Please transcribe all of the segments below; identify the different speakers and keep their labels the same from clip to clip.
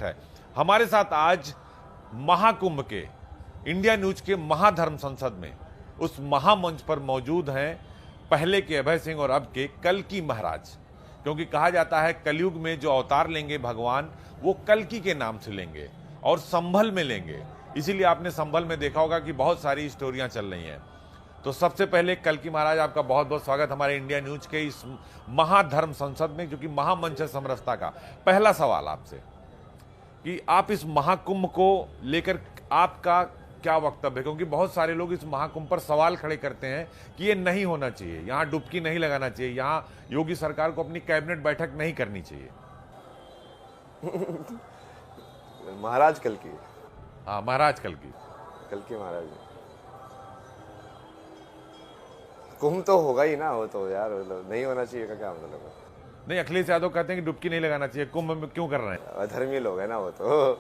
Speaker 1: स्वागत है। हमारे साथ आज महाकुंभ के इंडिया न्यूज के महाधर्म संसद में उस महामंच पर मौजूद हैं पहले के अभय सिंह और अब के कल्कि महाराज। क्योंकि कहा जाता है कलयुग में जो अवतार लेंगे भगवान वो कल्कि के नाम से लेंगे और संभल में लेंगे। इसीलिए आपने संभल में देखा होगा कि बहुत सारी स्टोरियां चल रही हैं। तो सबसे पहले कल्कि महाराज, आपका बहुत बहुत स्वागत हमारे इंडिया न्यूज के इस महाधर्म संसद में, जो कि महामंच है समरसता का। पहला सवाल आपसे कि आप इस महाकुंभ को लेकर आपका क्या वक्तव्य है? क्योंकि बहुत सारे लोग इस महाकुंभ पर सवाल खड़े करते हैं कि ये नहीं होना चाहिए, यहाँ डुबकी नहीं लगाना चाहिए, यहाँ योगी सरकार को अपनी कैबिनेट बैठक नहीं करनी चाहिए।
Speaker 2: महाराज कल्कि।
Speaker 1: हाँ, महाराज कल्कि
Speaker 2: महाराज कुंभ तो होगा ही ना, वो तो यार मतलब नहीं होना चाहिए का क्या मतलब है?
Speaker 1: नहीं, अखिलेश यादव कहते हैं कि डुबकी नहीं लगाना चाहिए, कुंभ में क्यों कर रहे हैं?
Speaker 2: अधर्मी लोग है ना वो तो।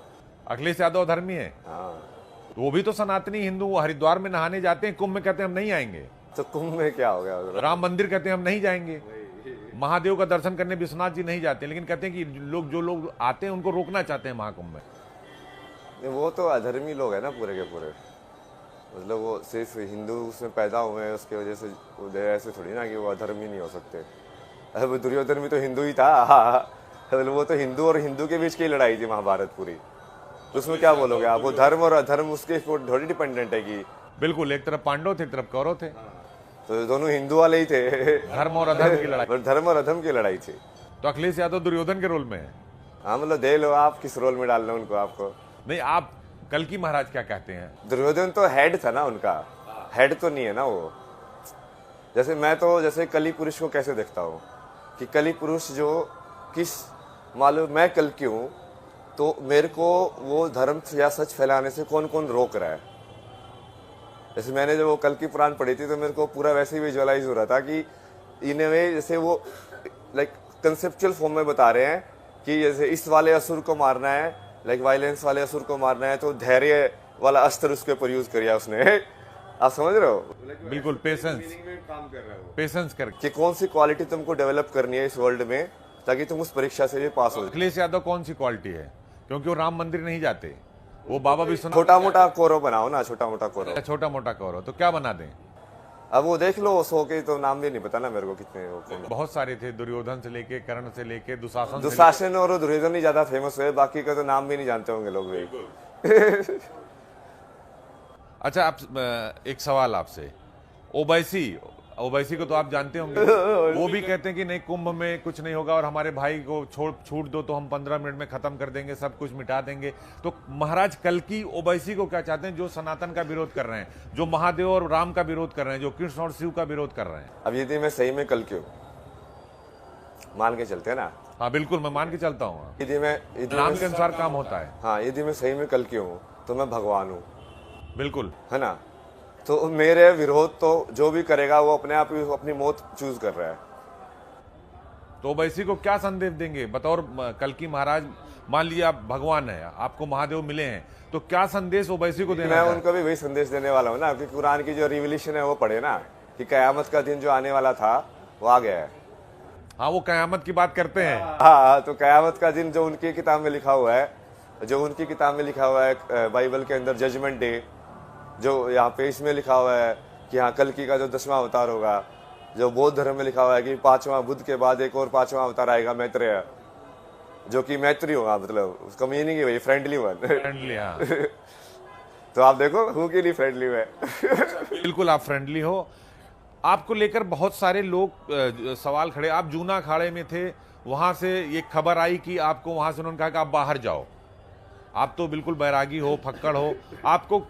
Speaker 1: अखिलेश यादव अधर्मी है?
Speaker 2: हाँ,
Speaker 1: वो भी तो सनातनी हिंदू, वो हरिद्वार में नहाने जाते हैं, कुंभ में कहते हैं हम नहीं आएंगे।
Speaker 2: तो कुंभ में क्या हो गया?
Speaker 1: राम मंदिर कहते हैं हम नहीं जाएंगे। महादेव का दर्शन करने विश्वनाथ जी नहीं जाते, लेकिन कहते हैं कि जो लोग आते हैं उनको रोकना चाहते हैं महाकुंभ में।
Speaker 2: वो तो अधर्मी लोग है ना पूरे के पूरे। मतलब वो सिर्फ हिंदू उसमें पैदा हुए हैं, उसके वजह से ऐसे थोड़ी ना कि वो अधर्मी नहीं हो सकते। अब दुर्योधन भी तो हिंदू ही था। मतलब वो तो हिंदू और हिंदू के बीच की लड़ाई थी महाभारत पूरी। तो उसमें क्या बोलोगे आप? वो धर्म और अधर्म उसके थोड़ी डिपेंडेंट है कि
Speaker 1: बिल्कुल, एक तरफ पांडव थे, एक तरफ कौरव थे,
Speaker 2: तो दोनों हिंदू वाले ही थे।
Speaker 1: धर्म और अधर्म की लड़ाई।
Speaker 2: धर्म और अधर्म की लड़ाई थी।
Speaker 1: तो अखिलेश यादव दुर्योधन के रोल में है।
Speaker 2: हाँ, मतलब दे लो आप किस रोल में डाल लो उनको। आपको
Speaker 1: नहीं, आप कल्कि महाराज क्या कहते हैं?
Speaker 2: दुर्योधन तो हेड था ना, उनका हेड तो नहीं है ना वो। जैसे मैं तो जैसे कली पुरुष को कैसे देखता हूँ कि कली पुरुष जो किस, मालूम मैं कल्कि हूँ तो मेरे को वो धर्म या सच फैलाने से कौन कौन रोक रहा है। जैसे मैंने जब वो कल्कि पुराण पढ़ी थी तो मेरे को पूरा वैसे ही विजुअलाइज हो रहा था कि इन वे जैसे वो लाइक कंसेप्चुअल फॉर्म में बता रहे हैं कि जैसे इस वाले असुर को मारना है, लाइक वायलेंस वाले असुर को मारना है तो धैर्य वाला अस्त्र उसके ऊपर यूज किया उसने। आप समझ रहे हो?
Speaker 1: बिल्कुल, पेशेंस
Speaker 2: काम कर रहा है,
Speaker 1: पेशेंस कर
Speaker 2: कि कौन सी क्वालिटी तुमको डेवलप करनी है इस वर्ल्ड में ताकि तुम उस परीक्षा से भी पास हो।
Speaker 1: अखिलेश यादव कौन सी क्वालिटी है? क्योंकि वो राम मंदिर नहीं जाते, वो बाबा विश्वनाथ।
Speaker 2: छोटा मोटा कौरव बनाओ ना, छोटा मोटा कौरव।
Speaker 1: छोटा मोटा कौरव तो क्या बना दें?
Speaker 2: अब वो देख लो, 100 के तो नाम भी नहीं पता ना मेरे को कितने वो कौन।
Speaker 1: बहुत सारे थे, दुर्योधन से लेके कर्ण से लेके दुशासन
Speaker 2: और दुर्योधन ही ज्यादा फेमस हुए, बाकी का तो नाम भी नहीं जानते होंगे लोग भी।
Speaker 1: अच्छा, आप एक सवाल आपसे, ओवैसी को तो आप जानते होंगे। वो भी कहते हैं कि नहीं, कुंभ में कुछ नहीं होगा और हमारे भाई को छूट दो तो हम 15 मिनट में खत्म कर देंगे, सब कुछ मिटा देंगे। तो महाराज कल्कि ओवैसी को क्या चाहते हैं, जो सनातन का विरोध कर रहे हैं, जो महादेव और राम का विरोध कर रहे हैं, जो कृष्ण और शिव का विरोध कर रहे हैं?
Speaker 2: अब यदि मैं सही में कल्कि हूँ, मान के चलते हैं ना।
Speaker 1: हाँ बिल्कुल, मैं मान के चलता हूँ,
Speaker 2: यदि मैं
Speaker 1: राम के अनुसार काम होता है।
Speaker 2: हाँ, यदि मैं सही में कल्कि हूँ तो मैं भगवान हूँ।
Speaker 1: बिल्कुल,
Speaker 2: है ना? तो मेरे विरोध तो जो भी करेगा वो अपने आप ही अपनी मौत चूज कर रहा है।
Speaker 1: तो ओवैसी को क्या संदेश देंगे बतौर कल्कि महाराज? मान लीजिए आप भगवान है, आपको महादेव मिले हैं, तो क्या संदेश ओवैसी को देना?
Speaker 2: मैं उनको भी वही संदेश देने वाला हूँ ना कि कुरान की जो रिवोल्यूशन है वो पढ़े ना, कि कयामत का दिन जो आने वाला था वो आ गया है।
Speaker 1: हाँ, वो कयामत की बात करते हैं।
Speaker 2: हाँ, तो कयामत का दिन जो उनकी किताब में लिखा हुआ है, बाइबल के अंदर जजमेंट डे, जो यहाँ पे इसमें लिखा हुआ है कि हाँ कल्कि का जो 10वां अवतार होगा, जो बौद्ध धर्म में लिखा हुआ है कि 5वां बुद्ध के बाद एक और 5वां अवतार आएगा, मैत्रेय, जो कि मैत्री होगा, मतलब उसका मीनिंग है भाई फ्रेंडली वन।
Speaker 1: फ्रेंडली, हाँ।
Speaker 2: तो आप देखो हूँ कि नहीं फ्रेंडली है।
Speaker 1: बिल्कुल, आप फ्रेंडली हो। आपको लेकर बहुत सारे लोग सवाल खड़े। आप जूना अखाड़े में थे, वहां से ये खबर आई कि आपको वहां से उन्होंने कहा कि आप बाहर जाओ। आप तो बिल्कुल बैरागी हो, फक्कड़ हो। आपको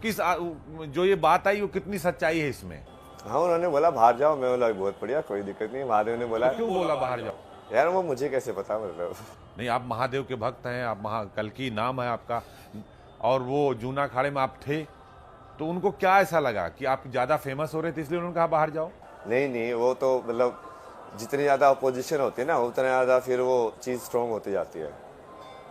Speaker 1: जो ये बात आई वो कितनी सच्चाई है इसमें?
Speaker 2: हाँ, उन्होंने बोला बाहर जाओ, मैं बोला बहुत बढ़िया, कोई दिक्कत नहीं। महादेव ने बोला।
Speaker 1: तो क्यों बोला बाहर जाओ?
Speaker 2: यार वो मुझे कैसे पता, मतलब
Speaker 1: नहीं, आप महादेव के भक्त हैं, आप कल्कि नाम है आपका, और वो जूना अखाड़े में आप थे, तो उनको क्या ऐसा लगा कि आप ज्यादा फेमस हो रहे थे इसलिए उन्होंने कहा बाहर जाओ?
Speaker 2: नहीं, वो तो मतलब जितनी ज्यादा अपोजिशन होती है ना उतना ज्यादा फिर वो चीज स्ट्रॉन्ग होती जाती है।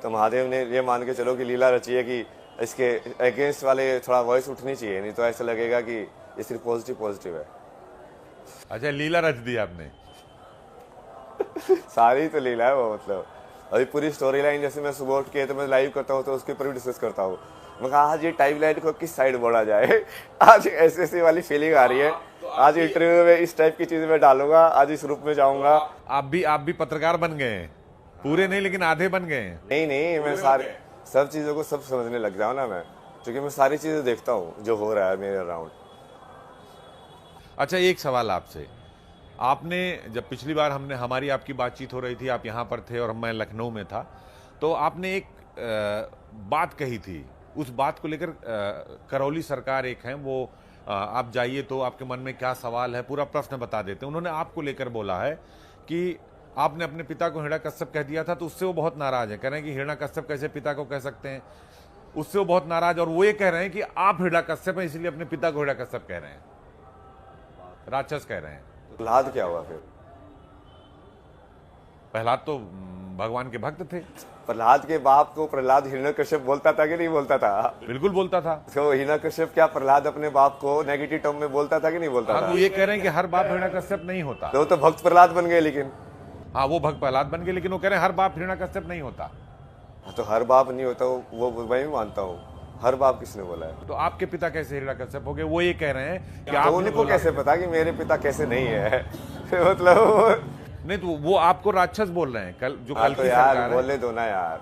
Speaker 2: तो महादेव ने ये मान के चलो कि लीला रची है कि इसके अगेंस्ट वाले थोड़ा वॉइस उठनी चाहिए, नहीं तो ऐसा लगेगा कि ये सिर्फ पॉजिटिव है।
Speaker 1: अच्छा, लीला रच दी आपने।
Speaker 2: सारी तो लीला है वो, मतलब अभी पूरी स्टोरी लाइन जैसे मैं सुबह उठ के तो मैं लाइव करता हूँ तो उसके ऊपर भी डिस्कस करता हूँ। मैं कहा आज ये टाइम लाइन को किस साइड बढ़ा जाए, आज ऐसी ऐसी वाली फीलिंग आ रही है, आज इंटरव्यू में इस टाइप की चीजें मैं डालूंगा, आज इस रूप में जाऊंगा।
Speaker 1: आप भी पत्रकार बन गए हैं, पूरे नहीं लेकिन आधे बन गए हैं।
Speaker 2: नहीं, मैं सारे सब चीजों को सब समझने लग जाऊँ ना मैं, क्योंकि मैं सारी चीजें देखता हूँ जो हो रहा है मेरे अराउंड।
Speaker 1: अच्छा, एक सवाल आपसे, आपने जब पिछली बार हमारी आपकी बातचीत हो रही थी, आप यहाँ पर थे और मैं लखनऊ में था, तो आपने एक बात कही थी, उस बात को लेकर करौली सरकार एक है वो, आप जाइए तो आपके मन में क्या सवाल है पूरा प्रश्न बता देते हैं। उन्होंने आपको लेकर बोला है कि आपने अपने पिता को हिरण्यकश्यप कह दिया था, तो उससे वो बहुत नाराज है, कह रहे हैं कि हिरण्यकश्यप कैसे पिता को कह सकते हैं, उससे वो बहुत नाराज। और वो ये कह रहे हैं कि आप हिरण्यकश्यप हैं इसलिए अपने पिता को हिरण्यकश्यप कह रहे हैं, राक्षस कह रहे हैं।
Speaker 2: प्रहलाद क्या हुआ फिर?
Speaker 1: प्रहलाद तो भगवान के भक्त थे।
Speaker 2: प्रहलाद के बाप को प्रहलाद हिरण्यकश्यप बोलता था कि नहीं बोलता था?
Speaker 1: बिल्कुल बोलता था।
Speaker 2: तो हिरण्यकश्यप क्या प्रहलाद अपने बाप को नेगेटिव टर्म में बोलता था कि नहीं बोलता
Speaker 1: हाँ,
Speaker 2: था?
Speaker 1: तो ये कह रहे हैं कि हर बाप हिरण्यकश्यप नहीं होता।
Speaker 2: तो भक्त प्रहलाद बन गए, लेकिन
Speaker 1: हाँ वो भक्त प्रहलाद बन गए, लेकिन वो कह रहे हैं हर बाप हिरण्यकश्यप नहीं होता।
Speaker 2: तो हर बाप नहीं होता, वो मैं भी मानता हूँ, हर बाप किसने बोला है?
Speaker 1: तो आपके पिता कैसे हिरण्यकश्यप हो गए? वो ये कह रहे हैं कि
Speaker 2: तो उनको कैसे पता कि मेरे पिता कैसे नहीं है? मतलब
Speaker 1: नहीं, तो वो आपको राक्षस बोल रहे हैं कल जो कल
Speaker 2: तो
Speaker 1: की
Speaker 2: यार
Speaker 1: सरकार है।
Speaker 2: बोले दो ना यार।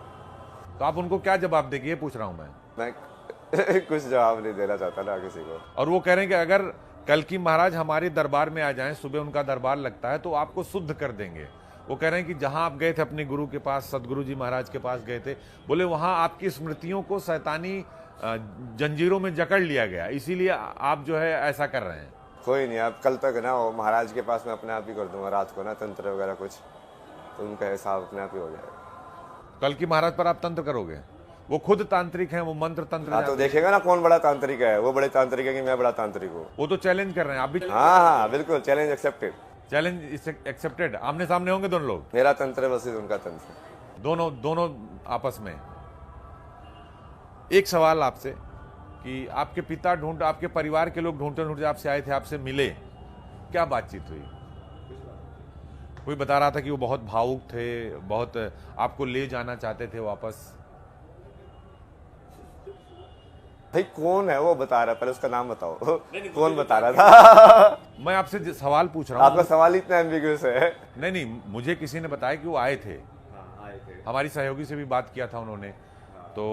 Speaker 1: तो आप उनको क्या जवाब देंगे, ये पूछ रहा हूं मैं
Speaker 2: कुछ जवाब नहीं देना चाहता ना किसी को।
Speaker 1: और वो कह रहे हैं कि अगर कल की महाराज हमारे दरबार में आ जाएं, सुबह उनका दरबार लगता है, तो आपको शुद्ध कर देंगे। वो कह रहे हैं कि जहां आप गए थे अपने गुरु के पास, सदगुरु जी महाराज के पास गए थे, बोले वहां आपकी स्मृतियों को शैतानी जंजीरों में जकड़ लिया गया, इसीलिए आप जो है ऐसा कर रहे हैं।
Speaker 2: कोई नहीं, आप कल तक ना वो महाराज के पास मैं अपने आप ही कर दूंगा रात को ना तंत्र वगैरह कुछ, तो उनका हिसाब अपने आप ही हो जाएगा।
Speaker 1: कल की महाराज पर आप तंत्र करोगे? वो खुद तांत्रिक हैं, वो मंत्र तंत्र।
Speaker 2: हाँ, तो देखेगा ना कौन बड़ा तांत्रिक है, वो बड़े तांत्रिक है कि मैं बड़ा तांत्रिक हूँ।
Speaker 1: वो तो चैलेंज कर रहे हैं, आप भी।
Speaker 2: हाँ बिल्कुल, चैलेंज एक्सेप्टेड।
Speaker 1: Challenge accepted. आमने सामने होंगे दोनों लोग?
Speaker 2: मेरा तंत्र वैसे उनका तंत्र,
Speaker 1: दोनों आपस में। एक सवाल आपसे कि आपके पिता आपके परिवार के लोग ढूंढते आपसे आए थे, आपसे मिले, क्या बातचीत हुई? कोई बता रहा था कि वो बहुत भावुक थे, बहुत आपको ले जाना चाहते थे वापस।
Speaker 2: भाई कौन है वो बता रहा है, पहले उसका नाम बताओ। कौन बता रहा था?
Speaker 1: मैं आपसे सवाल पूछ रहा हूँ।
Speaker 2: आपका सवाल इतना एम्बिग्यूअस है।
Speaker 1: नहीं, मुझे किसी ने बताया कि वो आए थे। हमारी सहयोगी से भी बात किया था उन्होंने, तो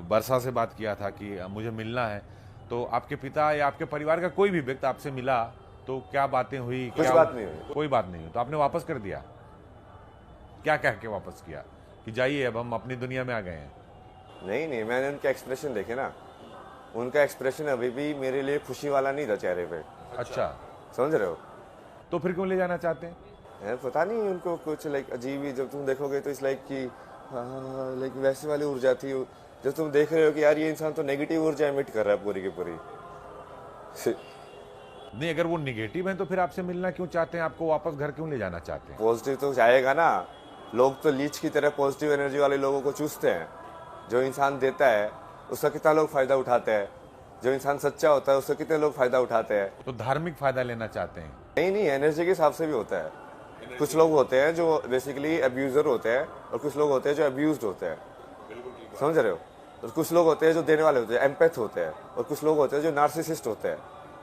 Speaker 1: वर्षा से बात किया था कि मुझे मिलना है। तो आपके पिता या आपके परिवार का कोई भी व्यक्ति आपसे मिला तो क्या बातें हुई?
Speaker 2: कुछ बात नहीं हुई।
Speaker 1: कोई बात नहीं हुई, तो आपने वापस कर दिया? क्या कह के वापस किया कि जाइए अब हम अपनी दुनिया में आ गए हैं?
Speaker 2: नहीं, मैंने उनके एक्सप्रेशन देखे ना, उनका एक्सप्रेशन अभी भी मेरे लिए खुशी वाला नहीं था चेहरे पे।
Speaker 1: अच्छा,
Speaker 2: समझ रहे हो?
Speaker 1: तो फिर क्यों ले जाना चाहते हैं?
Speaker 2: पता नहीं उनको कुछ लाइक अजीब ही, जब तुम देखोगे तो इस लाइक की लाइक वैसी वाली ऊर्जा थी, जब तुम देख रहे हो कि यार ये इंसान तो नेगेटिव ऊर्जा एमिट कर रहा है पूरी की पूरी।
Speaker 1: नहीं, अगर वो निगेटिव है तो फिर आपसे मिलना क्यों चाहते हैं? आपको वापस घर क्यों ले जाना चाहते हैं?
Speaker 2: पॉजिटिव तो चाहेगा ना, लोग तो लीच की तरह पॉजिटिव एनर्जी वाले लोगों को चूसते हैं। जो इंसान देता है उसका कितना लोग फायदा उठाते हैं, जो इंसान सच्चा होता है उसका कितने लोग फायदा उठाते हैं।
Speaker 1: तो धार्मिक फायदा लेना चाहते हैं?
Speaker 2: नहीं, एनर्जी के हिसाब से भी होता है। कुछ लोग होते हैं जो बेसिकली अब्यूजर होते हैं और कुछ लोग होते हैं जो अब्यूज्ड होते हैं, समझ रहे हो? और कुछ लोग होते हैं जो देने वाले होते हैं, एम्पैथ होते हैं, और कुछ लोग होते हैं जो नार्सिसिस्ट होते हैं,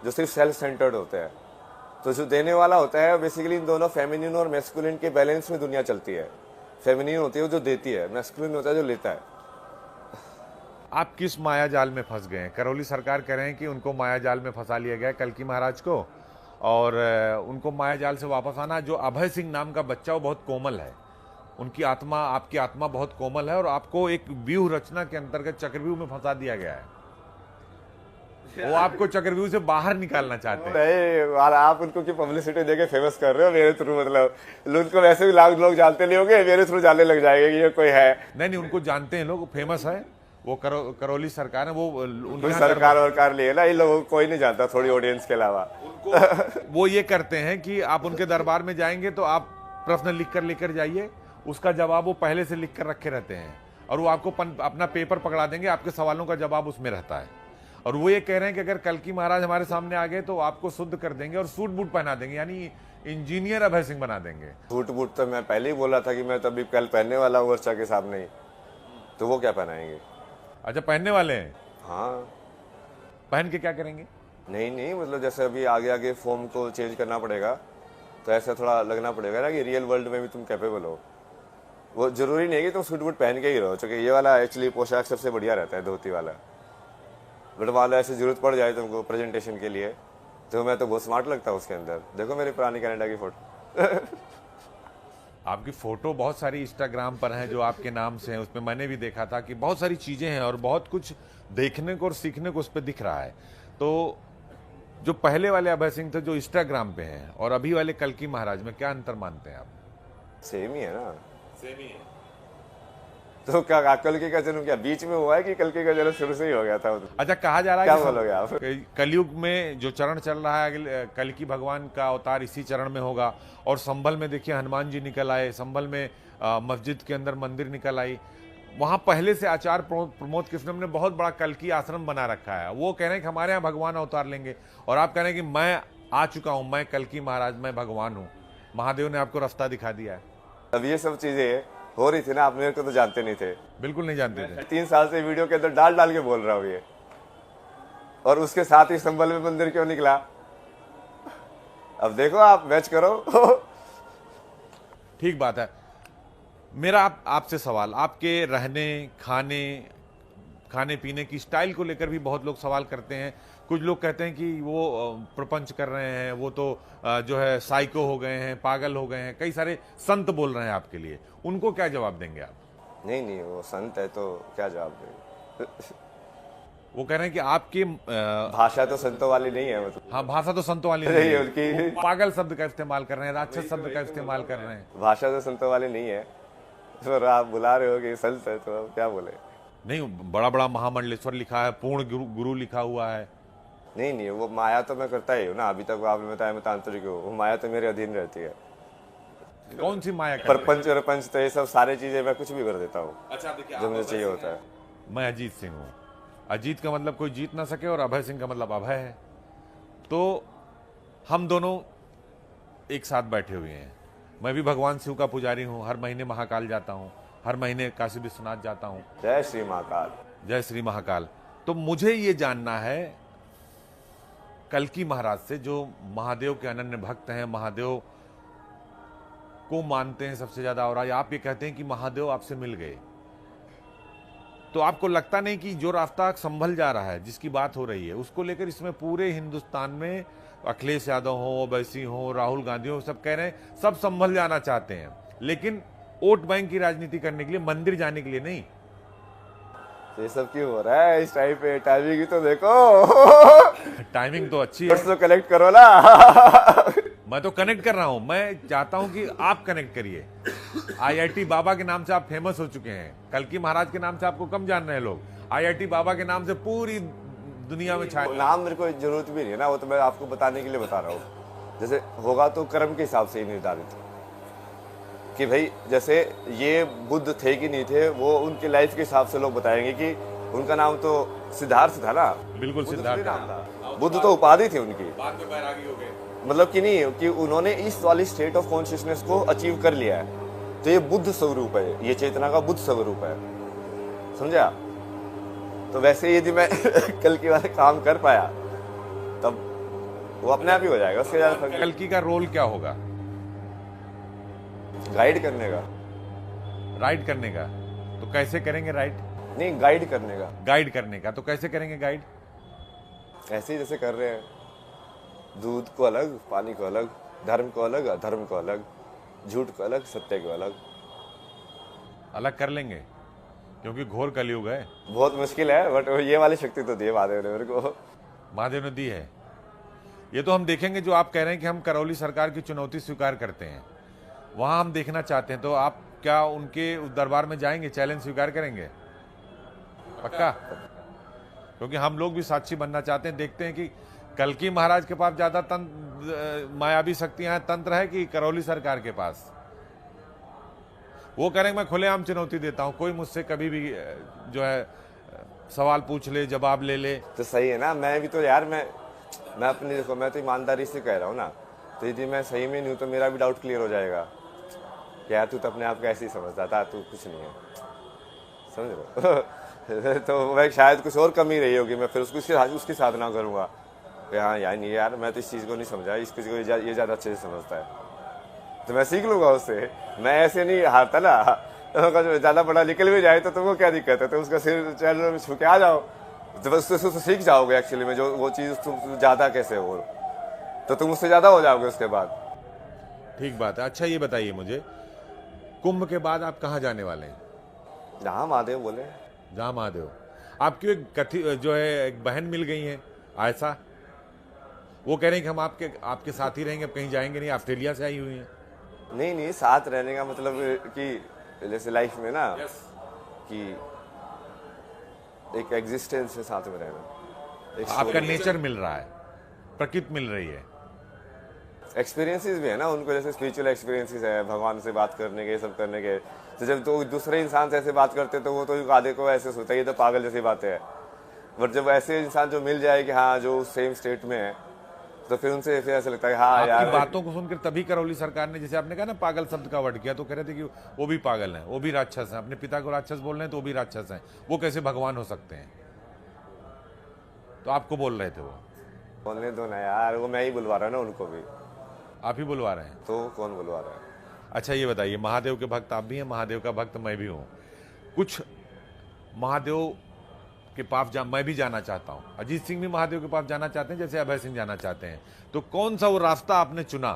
Speaker 2: जो सिर्फ सेल्फ सेंटर्ड होते हैं। तो जो देने वाला होता है बेसिकली इन दोनों फेमिनिन और मैस्कुलिन के बैलेंस में दुनिया चलती है। फेमिनिन होती है जो देती है, मैस्कुलिन होता है जो लेता है।
Speaker 1: आप किस माया जाल में फंस गए हैं? करौली सरकार कह रहे हैं कि उनको माया जाल में फंसा लिया गया कल की महाराज को, और उनको माया जाल से वापस आना। जो अभय सिंह नाम का बच्चा, वो बहुत कोमल है, उनकी आत्मा, आपकी आत्मा बहुत कोमल है, और आपको एक व्यूह रचना के अंतर्गत चक्रव्यूह में फंसा दिया गया है। वो आपको चक्रव्यूह से बाहर निकालना चाहते हैं।
Speaker 2: नहीं, आप उनको की पब्लिसिटी देके फेमस कर रहे हो मेरे थ्रू, मतलब उनको वैसे भी लाख लोग जानते नहीं होंगे, मेरे थ्रू जानने लग जाएंगे कि ये कोई है।
Speaker 1: नहीं, उनको जानते हैं लोग, फेमस है वो। करौली सरकार है वो,
Speaker 2: उनकी सरकार वरकार लिए ना, इन लोगों को कोई नहीं जानता थोड़ी ऑडियंस के अलावा।
Speaker 1: वो ये करते हैं कि आप उनके दरबार में जाएंगे तो आप प्रश्न लिख कर लेकर जाइए, उसका जवाब वो पहले से लिख कर रखे रहते हैं, और वो आपको अपना पेपर पकड़ा देंगे, आपके सवालों का जवाब उसमें रहता है। और वो ये कह रहे हैं कि अगर कल्कि महाराज हमारे सामने आ गए तो आपको शुद्ध कर देंगे और सूट बूट पहना देंगे, यानी इंजीनियर अभय सिंह बना देंगे।
Speaker 2: सूट बूट तो मैं पहले ही बोला था कि मैं तो अभी कल पहनने वाला हूँ वर्षा के सामने ही, तो वो क्या पहनाएंगे?
Speaker 1: अच्छा, पहनने वाले हैं?
Speaker 2: हाँ।
Speaker 1: पहन के क्या करेंगे?
Speaker 2: नहीं, मतलब जैसे अभी आगे आगे फॉर्म को चेंज करना पड़ेगा, तो ऐसा थोड़ा लगना पड़ेगा ना कि रियल वर्ल्ड में भी तुम कैपेबल हो। वो जरूरी नहीं है कि तुम सूट बूट पहन के ही रहो, क्योंकि ये वाला एक्चुअली पोशाक सबसे बढ़िया रहता है, धोती वाला। बट वाला ऐसे जरूरत पड़ जाए तुमको प्रेजेंटेशन के लिए, तो मैं तो बहुत स्मार्ट लगता हूँ उसके अंदर। देखो मेरी पुरानी कनाडा की फोटो।
Speaker 1: आपकी फोटो बहुत सारी इंस्टाग्राम पर हैं जो आपके नाम से हैं, उसमें मैंने भी देखा था कि बहुत सारी चीजें हैं और बहुत कुछ देखने को और सीखने को उस पर दिख रहा है। तो जो पहले वाले अभय सिंह थे जो इंस्टाग्राम पे हैं और अभी वाले कल्कि महाराज में क्या अंतर मानते हैं आप?
Speaker 2: सेम ही है ना।
Speaker 1: सेम ही है।
Speaker 2: तो क्या कल्कि का जन्म क्या बीच में हुआ है कि कल्कि का जन्म शुरू से ही हो गया था?
Speaker 1: अच्छा, कहा जा रहा है
Speaker 2: क्या बोलोगे आप?
Speaker 1: कलयुग में जो चरण चल रहा है कल्कि भगवान का अवतार इसी चरण में होगा। और संभल में देखिए हनुमान जी निकल आए, संभल में मस्जिद के अंदर मंदिर निकल आई। वहां पहले से आचार्य प्रमोद कृष्णम ने बहुत बड़ा कल्कि आश्रम बना रखा है। वो कह रहे हैं कि हमारे यहाँ भगवान अवतार लेंगे, और आप कह रहे हैं कि मैं आ चुका हूं, मैं कल्कि महाराज, मैं भगवान हूं। महादेव ने आपको रास्ता दिखा दिया है।
Speaker 2: अब ये सब चीजें हो रही थी ना, आप मेरे को तो जानते नहीं थे।
Speaker 1: बिल्कुल नहीं जानते थे।
Speaker 2: 3 साल से वीडियो के अंदर डाल डाल के बोल रहा हूँ ये, और उसके साथ ही संभल में मंदिर क्यों निकला? अब देखो आप मैच करो।
Speaker 1: ठीक बात है। मेरा आपसे सवाल, आपके रहने खाने पीने की स्टाइल को लेकर भी बहुत लोग सवाल करते हैं। कुछ लोग कहते हैं कि वो प्रपंच कर रहे हैं, वो तो जो है साइको हो गए हैं, पागल हो गए हैं। कई सारे संत बोल रहे हैं आपके लिए, उनको क्या जवाब देंगे आप?
Speaker 2: नहीं, वो संत है तो क्या जवाब देंगे?
Speaker 1: वो कह रहे हैं कि आपकी
Speaker 2: भाषा तो संतों वाली नहीं है। मतलब
Speaker 1: हाँ, भाषा तो संतों वाली नहीं है। उनकी पागल शब्द का इस्तेमाल कर रहे हैं, राक्षस शब्द का इस्तेमाल कर रहे हैं।
Speaker 2: भाषा तो संतों वाली नहीं है, तो आप बुला रहे हो कि संत है, तो क्या बोले?
Speaker 1: नहीं, बड़ा बड़ा महामंडलेश्वर लिखा है, पूर्ण गुरु लिखा हुआ है।
Speaker 2: नहीं, वो माया तो मैं करता ही हूँ ना। अभी तक आपने बताया मैं तांत्रिक हूँ, वो माया तो मेरे अधीन रहती है।
Speaker 1: कौन सी माया?
Speaker 2: परपंच और पंच तो ये सब सारी चीजें मैं कुछ भी कर देता हूँ।
Speaker 1: अच्छा, देखिए,
Speaker 2: जो मुझे चाहिए होता है।
Speaker 1: मैं अजीत सिंह हूँ। अजीत का मतलब कोई जीत ना सके और अभय सिंह का मतलब अभय है। तो हम दोनों एक साथ बैठे हुए हैं। मैं भी भगवान शिव का पुजारी हूँ, हर महीने महाकाल जाता हूँ, हर महीने काशी विश्वनाथ जाता हूँ।
Speaker 2: जय श्री महाकाल।
Speaker 1: जय श्री महाकाल। तो मुझे ये जानना है कल्कि महाराज से, जो महादेव के अनन्य भक्त हैं, महादेव को मानते हैं सबसे ज्यादा, और आज आप ये कहते हैं कि महादेव आपसे मिल गए, तो आपको लगता नहीं कि जो रास्ता संभल जा रहा है, जिसकी बात हो रही है, उसको लेकर इसमें पूरे हिंदुस्तान में अखिलेश यादव हो, ओवैसी हो, राहुल गांधी हो, सब कह रहे हैं सब संभल जाना चाहते हैं, लेकिन वोट बैंक की राजनीति करने के लिए, मंदिर जाने के लिए नहीं।
Speaker 2: ये सब क्यों हो रहा है इस टाइम पे? टाइमिंग ही तो देखो।
Speaker 1: टाइमिंग तो अच्छी है।
Speaker 2: तो कनेक्ट करो ना।
Speaker 1: मैं तो कनेक्ट कर रहा हूं। मैं चाहता हूं कि आप कनेक्ट करिए। IIT बाबा के नाम से आप फेमस हो चुके हैं, कल्कि महाराज के नाम से आपको कम जान रहे हैं लोग। IIT बाबा के नाम से पूरी दुनिया में छाए।
Speaker 2: नाम मेरे को जरूरत भी नहीं है ना, वो तो मैं आपको बताने के लिए बता रहा हूँ। जैसे होगा तो कर्म के हिसाब से ही निर्धारित, कि भाई जैसे ये बुद्ध थे कि नहीं थे, वो उनके लाइफ के हिसाब से लोग बताएंगे कि उनका नाम तो सिद्धार्थ था ना।
Speaker 1: बिल्कुल सिद्धार्थ
Speaker 2: था। बुद्ध तो उपाधि थी उनकी,
Speaker 1: बाद में बैरागी हो गए।
Speaker 2: मतलब कि नहीं कि उन्होंने इस वाली स्टेट ऑफ कॉन्शियसनेस को अचीव कर लिया है, तो ये बुद्ध स्वरूप है, ये चेतना का बुद्ध स्वरूप है, समझा? तो वैसे यदि मैं कल्कि वाले काम कर पाया तब वो अपने आप ही हो जाएगा। उसके ज्यादा
Speaker 1: कल्कि का रोल क्या होगा?
Speaker 2: गाइड करने का।
Speaker 1: राइड करने का? तो कैसे करेंगे राइड?
Speaker 2: नहीं, गाइड करने का।
Speaker 1: गाइड करने का, तो कैसे करेंगे गाइड?
Speaker 2: ऐसे ही जैसे कर रहे हैं, दूध को अलग, पानी को अलग, धर्म को अलग, अधर्म को अलग, झूठ को अलग, सत्य को अलग।
Speaker 1: अलग कर लेंगे, क्योंकि घोर कलयुग है।
Speaker 2: बहुत मुश्किल है, बट ये वाली शक्ति तो दी है महादेव ने मेरे को।
Speaker 1: महादेव ने दी है। ये तो हम देखेंगे। जो आप कह रहे हैं कि हम करौली सरकार की चुनौती स्वीकार करते हैं, वहां हम देखना चाहते हैं, तो आप क्या उनके उस दरबार में जाएंगे, चैलेंज स्वीकार करेंगे? पक्का? क्योंकि हम लोग भी साक्षी बनना चाहते हैं। देखते हैं कि कल्कि महाराज के पास ज्यादा मायावी शक्तियां, तंत्र है कि करौली सरकार के पास। वो करेंगे मैं खुलेआम चुनौती देता हूं, कोई मुझसे कभी भी जो है सवाल पूछ ले, जवाब ले ले।
Speaker 2: तो सही है ना। मैं भी तो यार मैं अपनी देखो, मैं तो ईमानदारी से कह रहा हूँ ना। तो यदि मैं सही में नहीं हूँ तो मेरा भी डाउट क्लियर हो जाएगा कि यार तू तो अपने आप को ऐसे ही समझता था, तू कुछ नहीं है, समझ रहे हो। तो मैं शायद कुछ और कमी रही होगी, मैं फिर उसकी साधना करूँगा कि हाँ यार नहीं यार, मैं तो इस चीज़ को नहीं समझा, इस चीज़ को ये ज़्यादा अच्छे से समझता है, तो मैं सीख लूँगा उससे। मैं ऐसे नहीं हारता ना। तो ज़्यादा पढ़ा निकल भी जाए तो तुमको क्या दिक्कत है, तो उसका सिर चैनल में छू के आ जाओ, तो बस उससे सीख जाओगे एक्चुअली में, जो वो चीज़ तुम ज़्यादा कैसे हो, तो तुम उससे ज़्यादा हो जाओगे उसके बाद।
Speaker 1: ठीक बात है। अच्छा ये बताइए मुझे, कुंभ के बाद आप कहाँ जाने वाले हैं?
Speaker 2: जहाँ महादेव बोले।
Speaker 1: जहाँ महादेव। आपकी एक कथी जो है एक बहन मिल गई है आयशा, वो कह रहे हैं कि हम आपके साथ ही रहेंगे, अब कहीं जाएंगे नहीं, ऑस्ट्रेलिया से आई हुई हैं।
Speaker 2: नहीं, साथ रहने का मतलब कि जैसे लाइफ में ना कि एक एग्जिस्टेंस है, साथ में रहना, एक
Speaker 1: आपका नेचर मिल रहा है, प्रकृति मिल रही है,
Speaker 2: एक्सपीरियंसेस भी है ना उनको, जैसे स्पिरिचुअल एक्सपीरियंसेस है, भगवान से बात करने के, सब करने के। तो जब तो दूसरे इंसान से ऐसे बात करते तो वो तो आधे को ऐसे सोचता है ये तो पागल जैसी बातें है, बट जब ऐसे इंसान जो मिल जाए कि हाँ जो सेम स्टेट में है, तो फिर उनसे फिर ऐसा लगता है हाँ
Speaker 1: आपकी
Speaker 2: यार।
Speaker 1: बातों को सुनकर तभी करौली सरकार ने, जैसे आपने कहा ना पागल शब्द का वर्ड किया, तो कह रहे थे कि वो भी पागल हैं, वो भी राक्षस हैं, अपने पिता को राक्षस बोल रहे हैं तो वो भी राक्षस हैं, वो कैसे भगवान हो सकते हैं, तो आपको बोल रहे थे वो।
Speaker 2: बोलने दो ना यार, वो मैं ही बुलवा रहा हूँ ना उनको भी।
Speaker 1: आप ही बुलवा रहे हैं?
Speaker 2: तो कौन बुलवा रहा है?
Speaker 1: अच्छा ये बताइए, महादेव के भक्त आप भी हैं, महादेव का भक्त मैं भी हूँ, कुछ महादेव के पास मैं भी जाना चाहता हूँ, अजीत सिंह भी महादेव के पास जाना चाहते हैं जैसे अभय सिंह जाना चाहते हैं, तो कौन सा वो रास्ता आपने चुना?